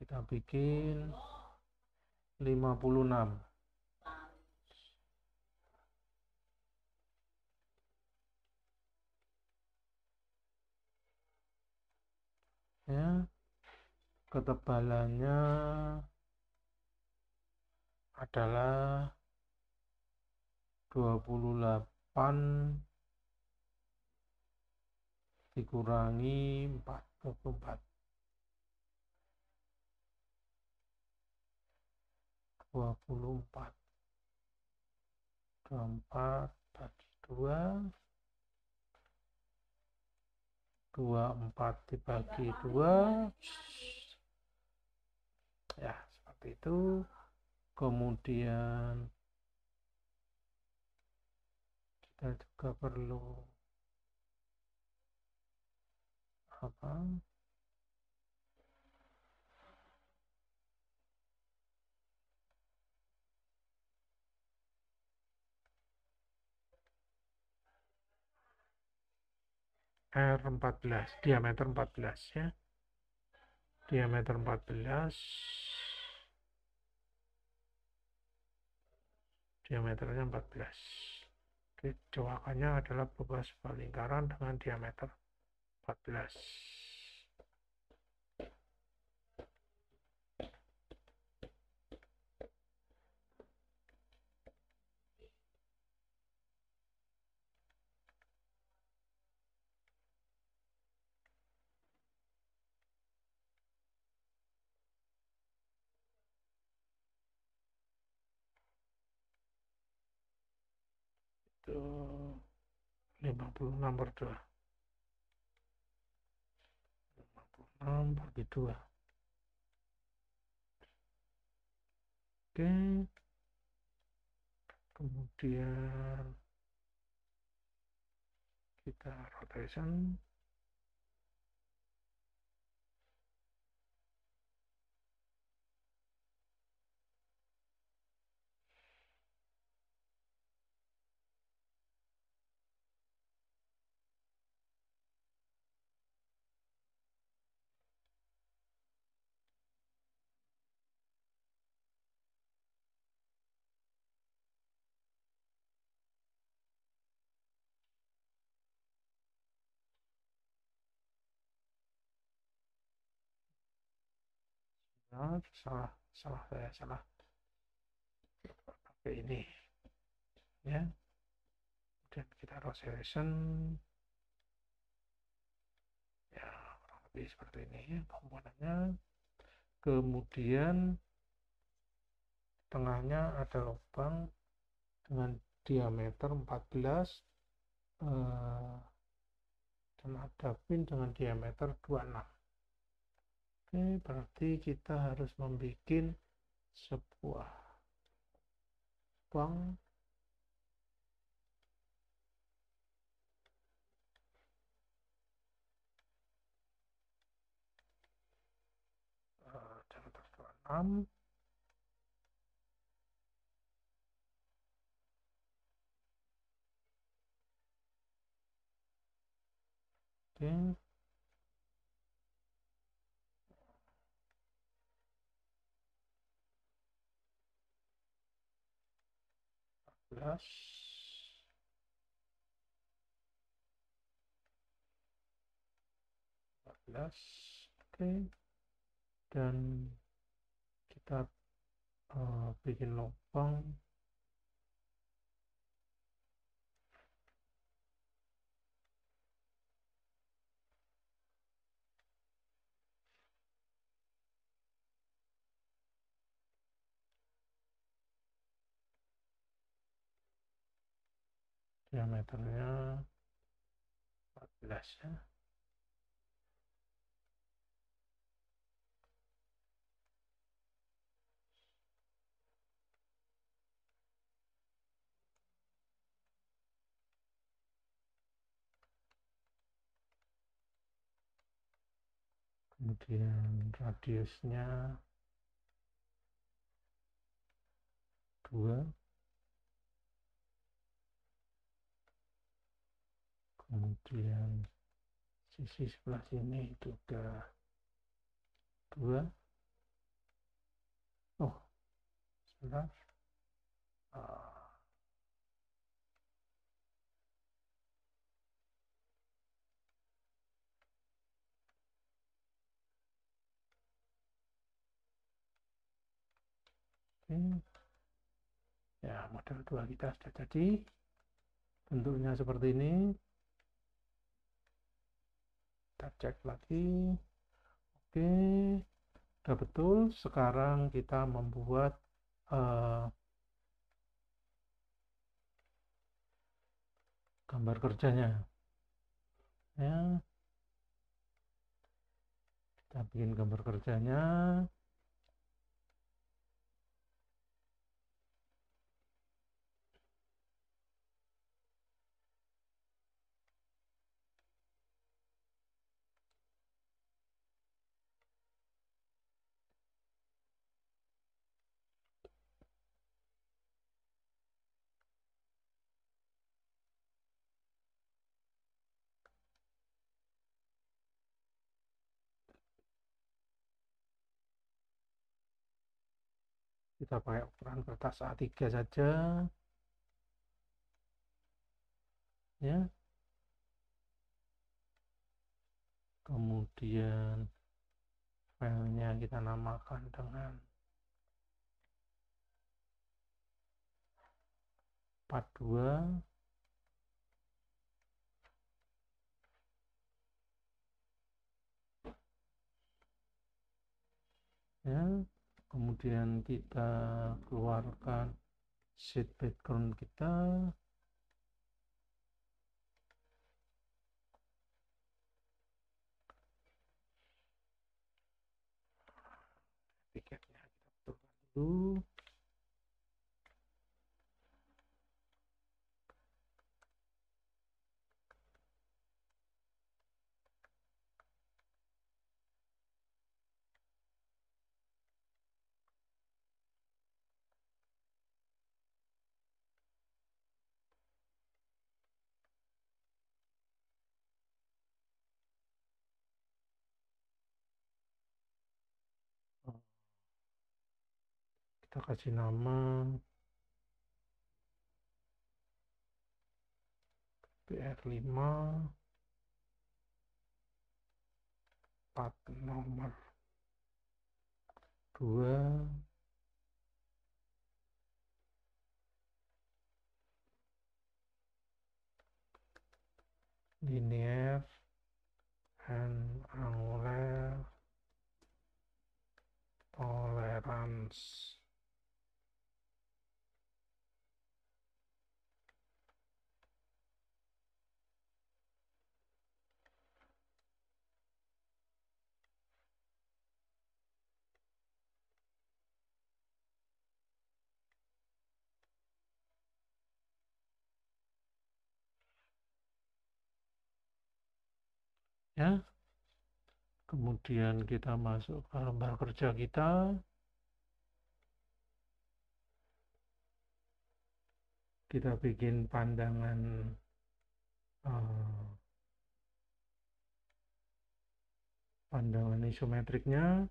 kita bikin 56 ya. Ketebalannya adalah 28 dikurangi 24, 24, 24 bagi 2, 24 dibagi 2, ya seperti itu. Kemudian kita juga perlu apa? R14, diameter 14 ya. Diameter 14, diameternya 14. Oke, coakannya adalah berupa sebuah lingkaran dengan diameter 14. Itu 56 per 2. 56 bagi 2. Oke. Kemudian kita rotation. salah pakai ini ya. Kemudian kita resolution ya, kurang lebih seperti ini ya komponennya. Kemudian tengahnya ada lubang dengan diameter 14 dan ada pin dengan diameter 26. Oke, berarti kita harus membuat sebuah lubang diameter 26. Oke, belas. Oke, dan kita bikin lubang diameternya 14 ya. Kemudian radiusnya 2, kemudian sisi sebelah sini juga 2. Oh, sebentar. Oke. Ya, model 2 kita sudah jadi. Bentuknya seperti ini. Kita cek lagi. Oke, sudah betul. Sekarang kita membuat gambar kerjanya ya. Kita bikin gambar kerjanya. Kita pakai ukuran kertas A3 saja ya. Kemudian filenya kita namakan dengan part 2 ya. Kemudian kita keluarkan sheet background kita. Tiketnya kita betulkan dulu. Kita kasih nama PR5 part nomor kedua linear and angular tolerance. Ya, kemudian kita masuk ke lembar kerja kita. Kita bikin pandangan isometriknya.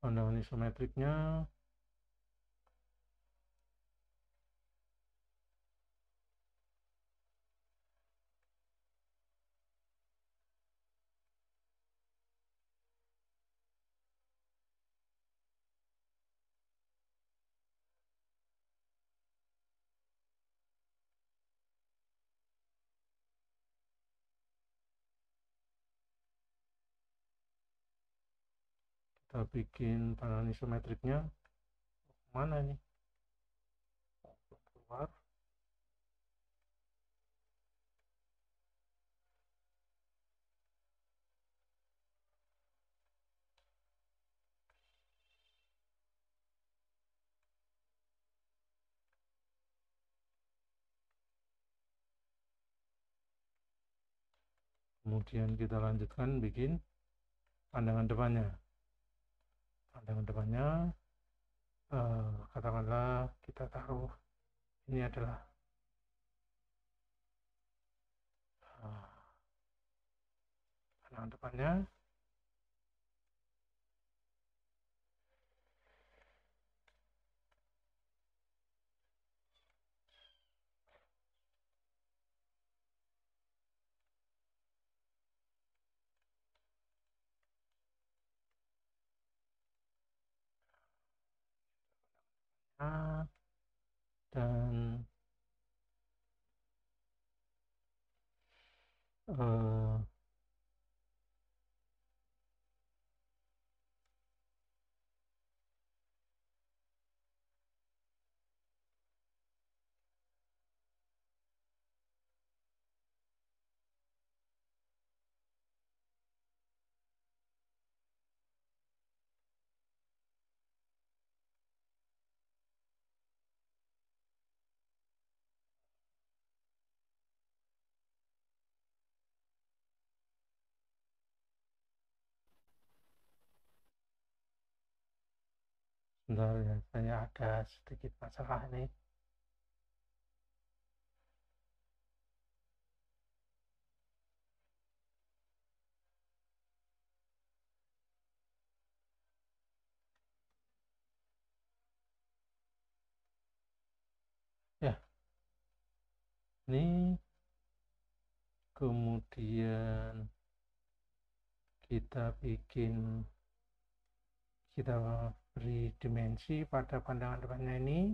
Pandangan isometriknya kita bikin pandangan isometriknya. Mana nih? Keluar. Kemudian kita lanjutkan bikin pandangan depannya. Pandangan depannya katakanlah kita taruh ini adalah pandangan depannya. Dan sebentar ya, saya ada sedikit masalah ini. Ya, ini kemudian kita beri dimensi pada pandangan depannya ini.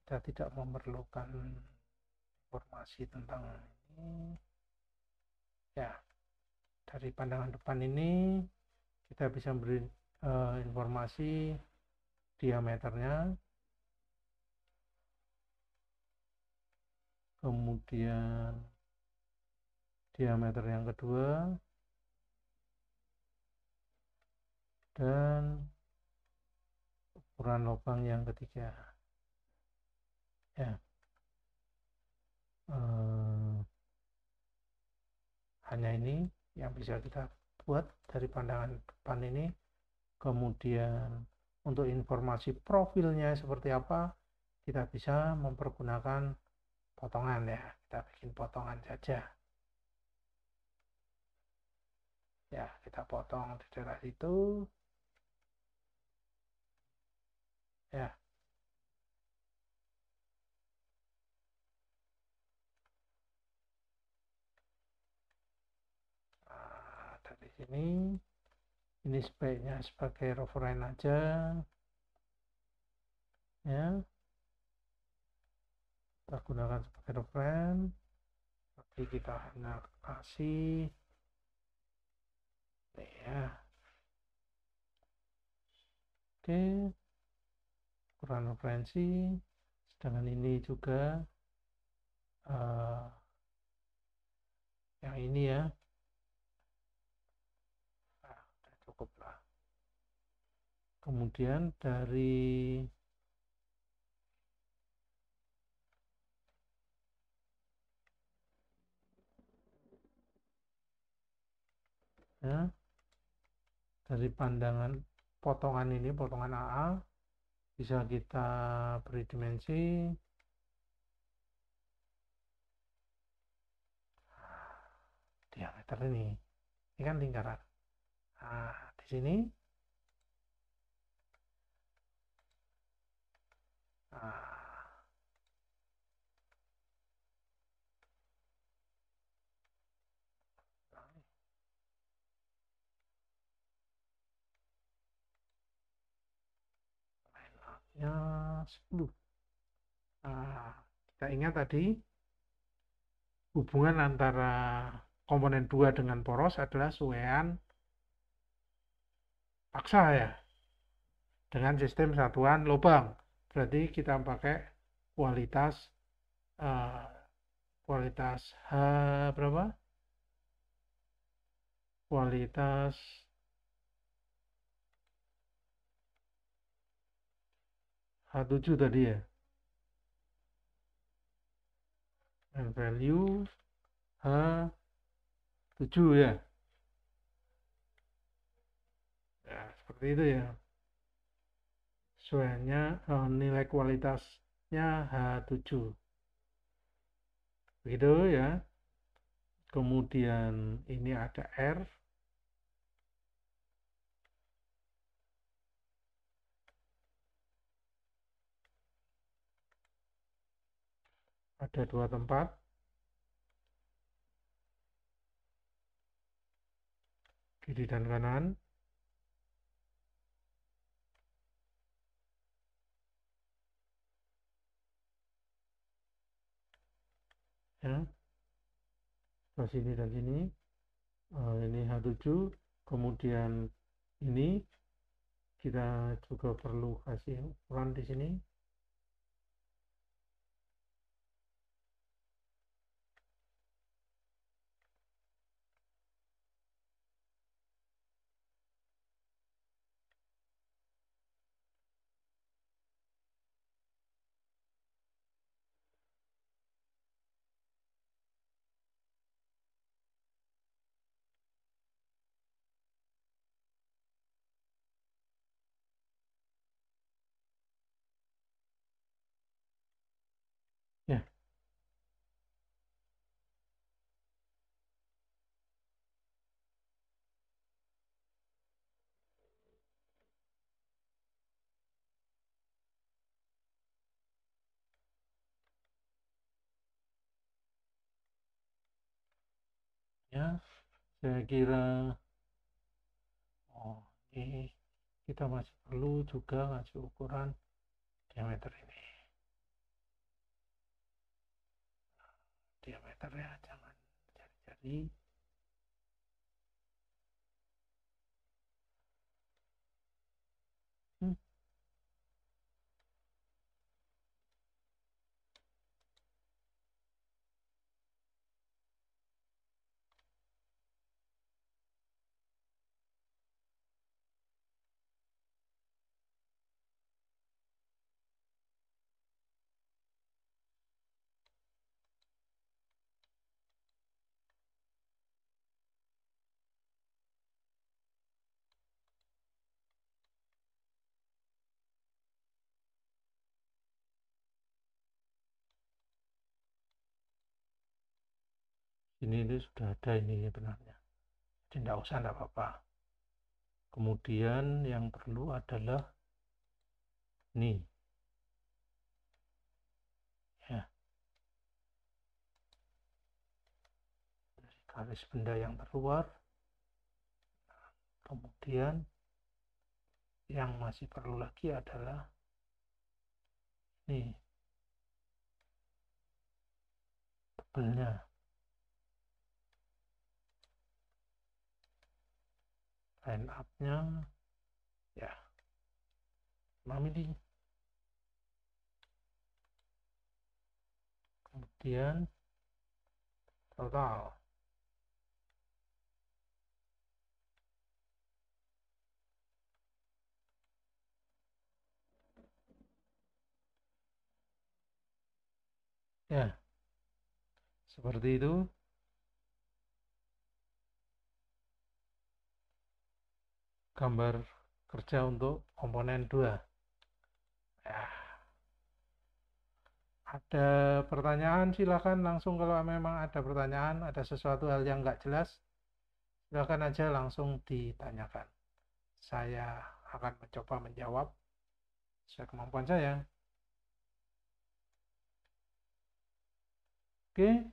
Kita tidak memerlukan informasi tentang ini. Ya, dari pandangan depan ini kita bisa beri informasi diameternya, kemudian diameter yang kedua, dan ukuran lubang yang ketiga. Ya, hanya ini yang bisa kita buat dari pandangan depan ini. Kemudian untuk informasi profilnya seperti apa, kita bisa mempergunakan potongan ya. Kita bikin potongan saja. Ya, kita potong di daerah situ. Ya. Nah, dari sini ini sebaiknya sebagai reference aja. Ya. Kita gunakan sebagai reference. Tapi kita hanya kasih nih ya. Oke. Ukuran referensi. Sedangkan ini juga yang ini ya. Nah, cukup lah. Kemudian dari ya, dari pandangan potongan ini, potongan AA bisa kita beri dimensi diameter ini kan lingkaran. Nah, di sini nya 10. Nah, kita ingat tadi hubungan antara komponen 2 dengan poros adalah suaian paksa ya, dengan sistem satuan lubang. Berarti kita pakai kualitas kualitas H berapa? Kualitas H7 tadi ya. And value H7 ya. Ya, seperti itu ya. Sesuaiannya nilai kualitasnya H7. Begitu ya. Kemudian ini ada R. Ada 2 tempat. Kiri dan kanan. Ya. Sebelah sini dan sini. Ini H7. Kemudian ini kita juga perlu kasih ukuran di sini. Ya. Ya, saya kira ini kita masih perlu juga ngasih ukuran diameter ini. Diameter ya, jangan cari-cari. sini itu sudah ada ini sebenarnya, jadi tidak usah, tidak apa-apa. Kemudian yang perlu adalah ini ya, garis benda yang terluar. Kemudian yang masih perlu lagi adalah ini tebelnya. Line up-nya ya 5 mili. Kemudian total ya seperti itu. Gambar kerja untuk komponen 2 ya. Ada pertanyaan silahkan langsung, kalau memang ada pertanyaan, ada sesuatu hal yang nggak jelas, silahkan aja langsung ditanyakan. Saya akan mencoba menjawab sesuai kemampuan saya. Oke,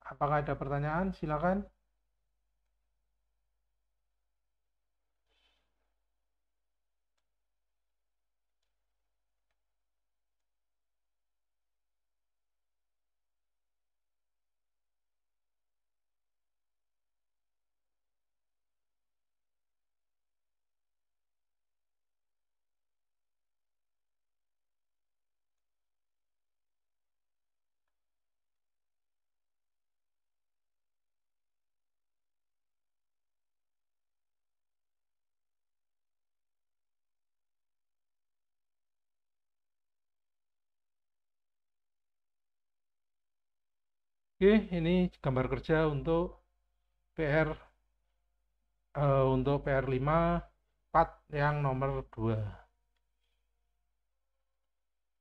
apakah ada pertanyaan? Silakan. Oke, ini gambar kerja untuk PR untuk PR5 part yang nomor 2.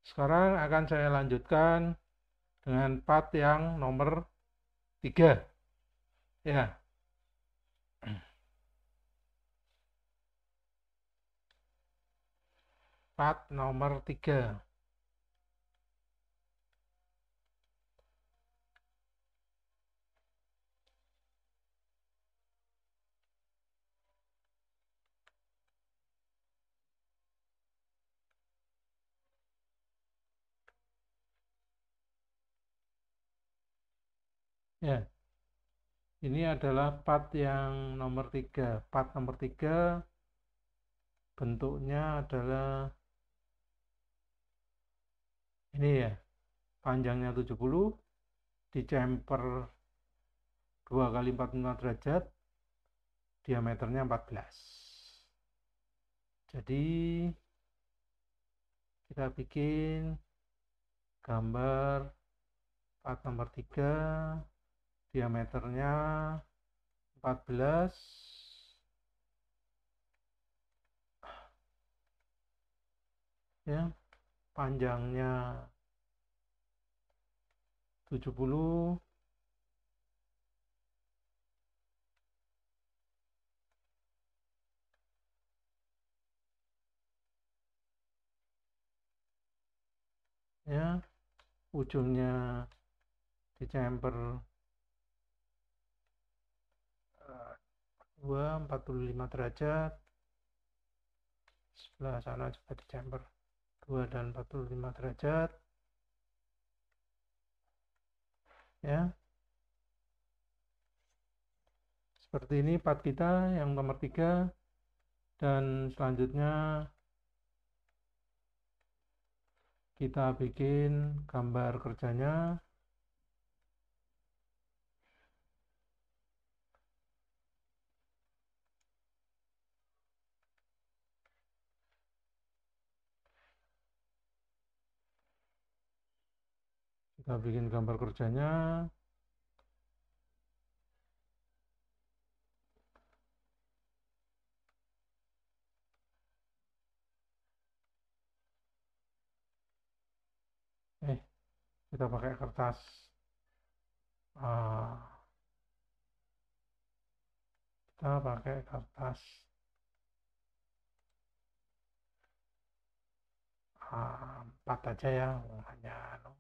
Sekarang akan saya lanjutkan dengan part yang nomor 3 ya. Part nomor 3 ya. Ini adalah part yang nomor 3. Part nomor 3 bentuknya adalah ini ya, panjangnya 70, dicemper 2 kali 45 derajat, diameternya 14. Jadi kita bikin gambar part nomor 3, diameternya 14, ya, panjangnya 70, ya, ujungnya dicemper 45 derajat, sebelah sana juga dicemper 2 dan 45 derajat ya. Seperti ini part kita yang nomor 3. Dan selanjutnya kita bikin gambar kerjanya. Kita bikin gambar kerjanya. Kita pakai kertas Ah, kita pakai kertas empat aja ya, hanya anu.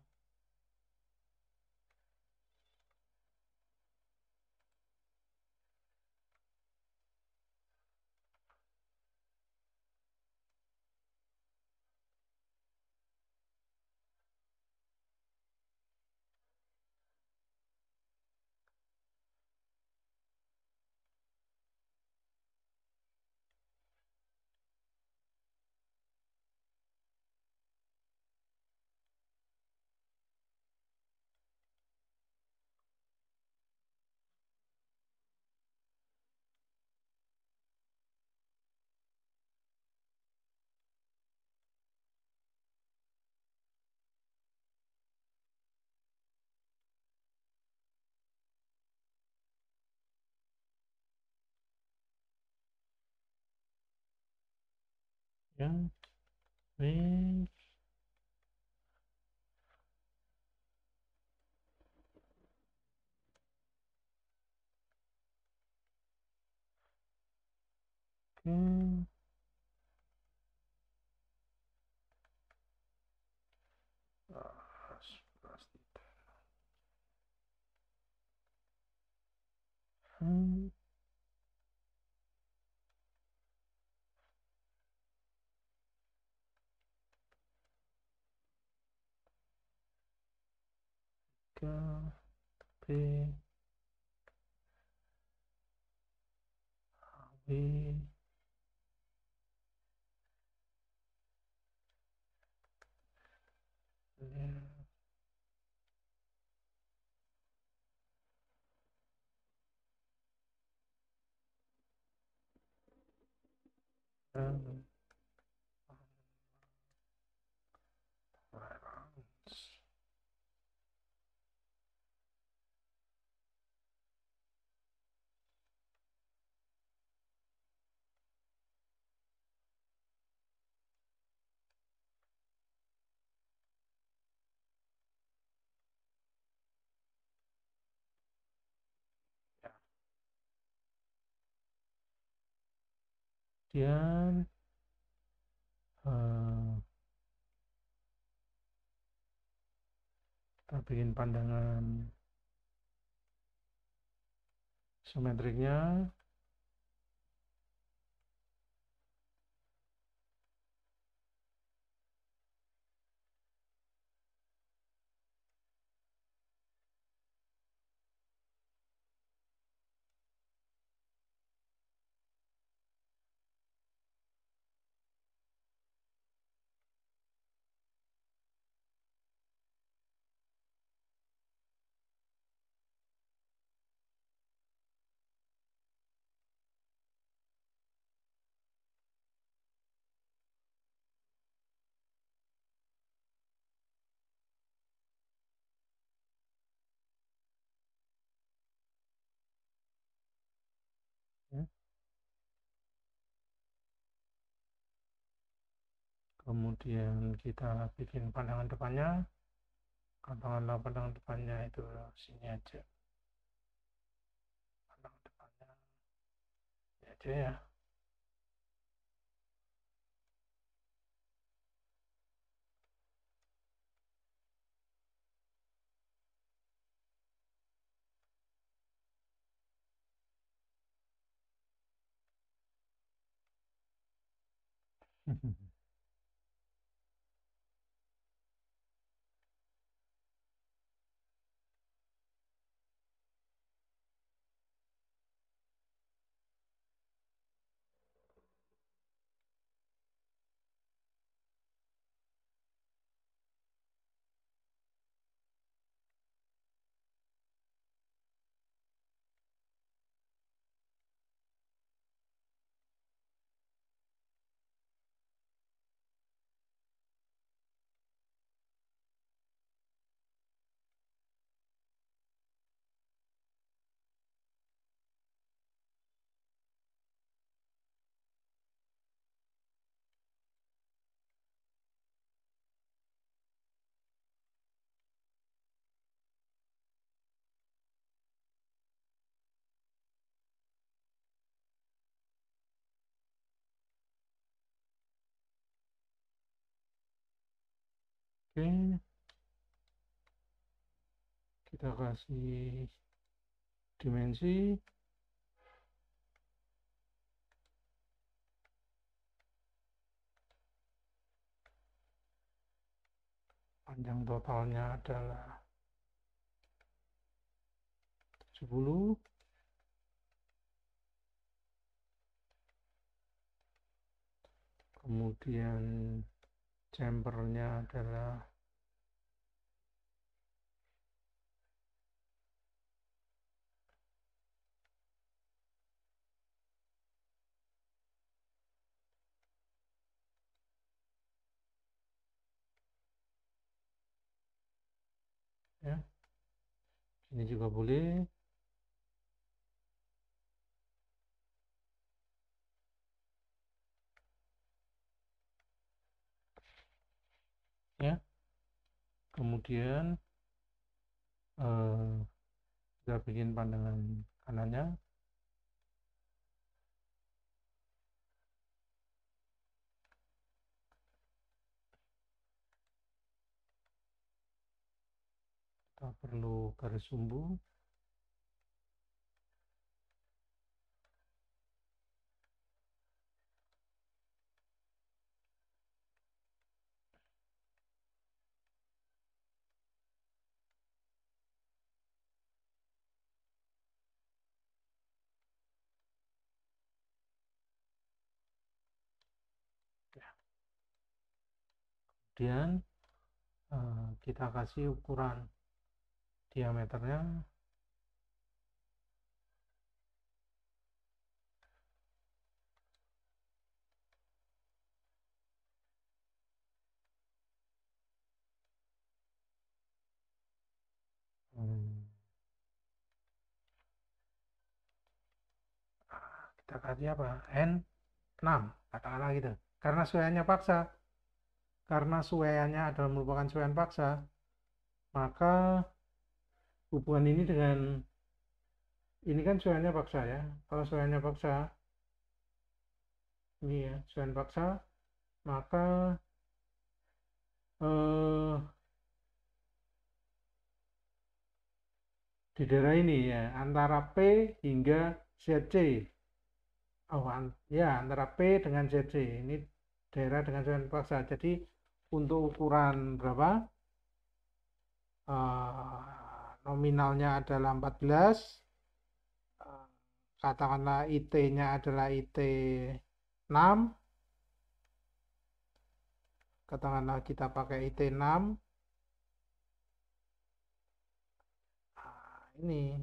Ya, ini oke. Ah, plastik. Hmm, K, P, W, L, tolerance. Ya. Kemudian eh, kita bikin pandangan isometriknya. Ya. Kemudian kita bikin pandangan depannya. Katakanlah pandangan depannya itu sini aja. Pandangan depannya ini aja ya. Oke, kita kasih dimensi. Panjang totalnya adalah 70. Kemudian chambernya adalah ya, ini juga boleh. Ya, kemudian kita bikin pandangan kanannya. Kita perlu garis sumbu. Kemudian kita kasih ukuran diameternya. Kita kasih apa? N6, katakanlah gitu. Karena suaiannya paksa. Karena suaiannya adalah merupakan suaian paksa, maka hubungan ini dengan ini kan suaiannya paksa ya. Kalau suaiannya paksa, ini ya, suaian paksa, maka di daerah ini ya, antara P hingga ZC. Oh, ya, antara P dengan ZC. Ini daerah dengan suaian paksa. Jadi untuk ukuran berapa? Nominalnya adalah 14. Katakanlah IT-nya adalah IT 6. Katakanlah kita pakai IT 6. Ini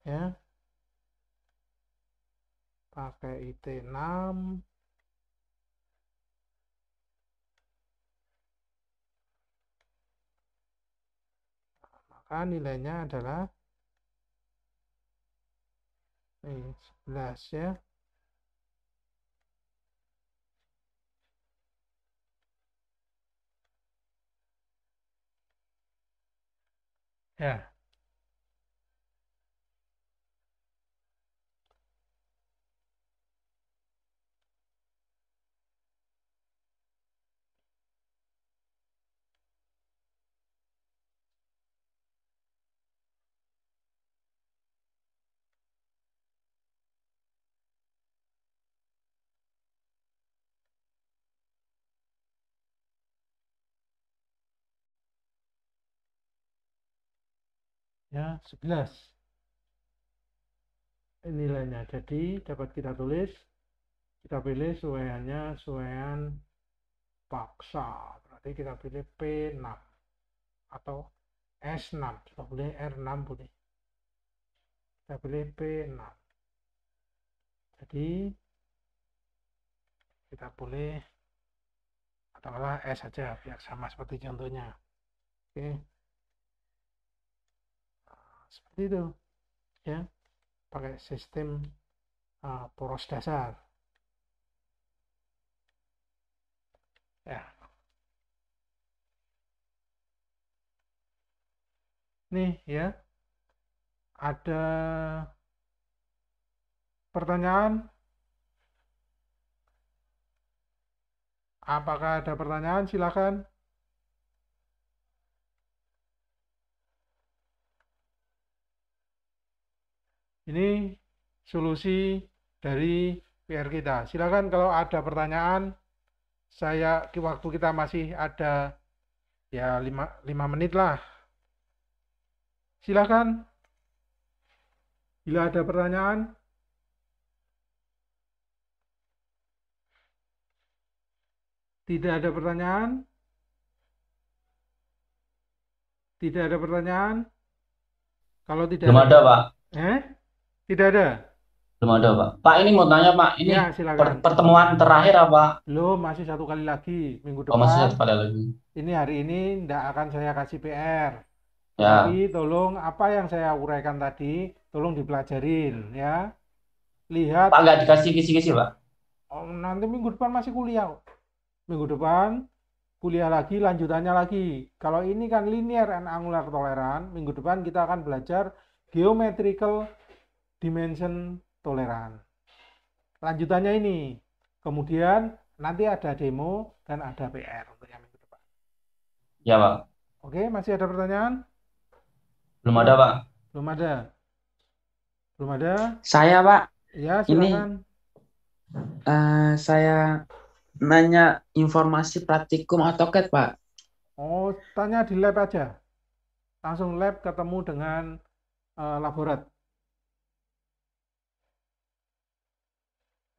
ya, pakai IT 6. Maka nilainya adalah 11 ya. Ya. Ya, 11 nilainya. Jadi dapat kita tulis, kita pilih suaiannya suaian paksa. Berarti kita pilih P6 atau S6, kita boleh R6 boleh. Kita pilih P6. Jadi kita boleh katakanlah S saja biar sama seperti contohnya. Oke. Nah, seperti itu ya, pakai sistem poros dasar ya. Nih ya, ada pertanyaan, Apakah ada pertanyaan? Silakan. Ini solusi dari PR kita. Silakan kalau ada pertanyaan, waktu kita masih ada ya 5 menit lah. Silakan. Bila ada pertanyaan, tidak ada pertanyaan, tidak ada pertanyaan. Kalau tidak Belum ada ada, Pak. tidak ada. Belum ada, Pak. Pak, ini mau tanya, Pak. Ini Ya, silakan. pertemuan terakhir apa? Belum, masih satu kali lagi minggu Oh, masih depan. satu kali lagi. Ini hari ini tidak akan saya kasih PR. Tetapi Ya, tolong apa yang saya uraikan tadi, tolong dipelajarin ya. Lihat, Pak nggak dikasih kisi-kisi, Pak. oh, nanti minggu depan masih kuliah kok. Minggu depan kuliah lagi, lanjutannya lagi. Kalau ini kan linear and angular tolerance, minggu depan kita akan belajar geometrical dimension tolerance. Lanjutannya ini. Kemudian nanti ada demo dan ada PR untuk yang minggu depan. Ya, Pak. Oke, masih ada pertanyaan? Belum ada, Silakan. Pak. Belum ada. Belum ada? Saya, Pak, Ya, ini silakan. saya nanya informasi praktikum AutoCAD, Pak. Oh, tanya di lab aja. Langsung lab ketemu dengan laborat.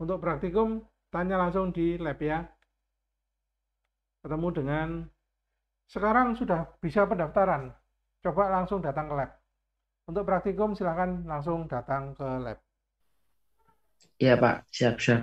Untuk praktikum, tanya langsung di lab ya. Ketemu dengan, sekarang sudah bisa pendaftaran. Coba langsung datang ke lab. Untuk praktikum, silakan langsung datang ke lab. Iya, Pak. Siap, siap.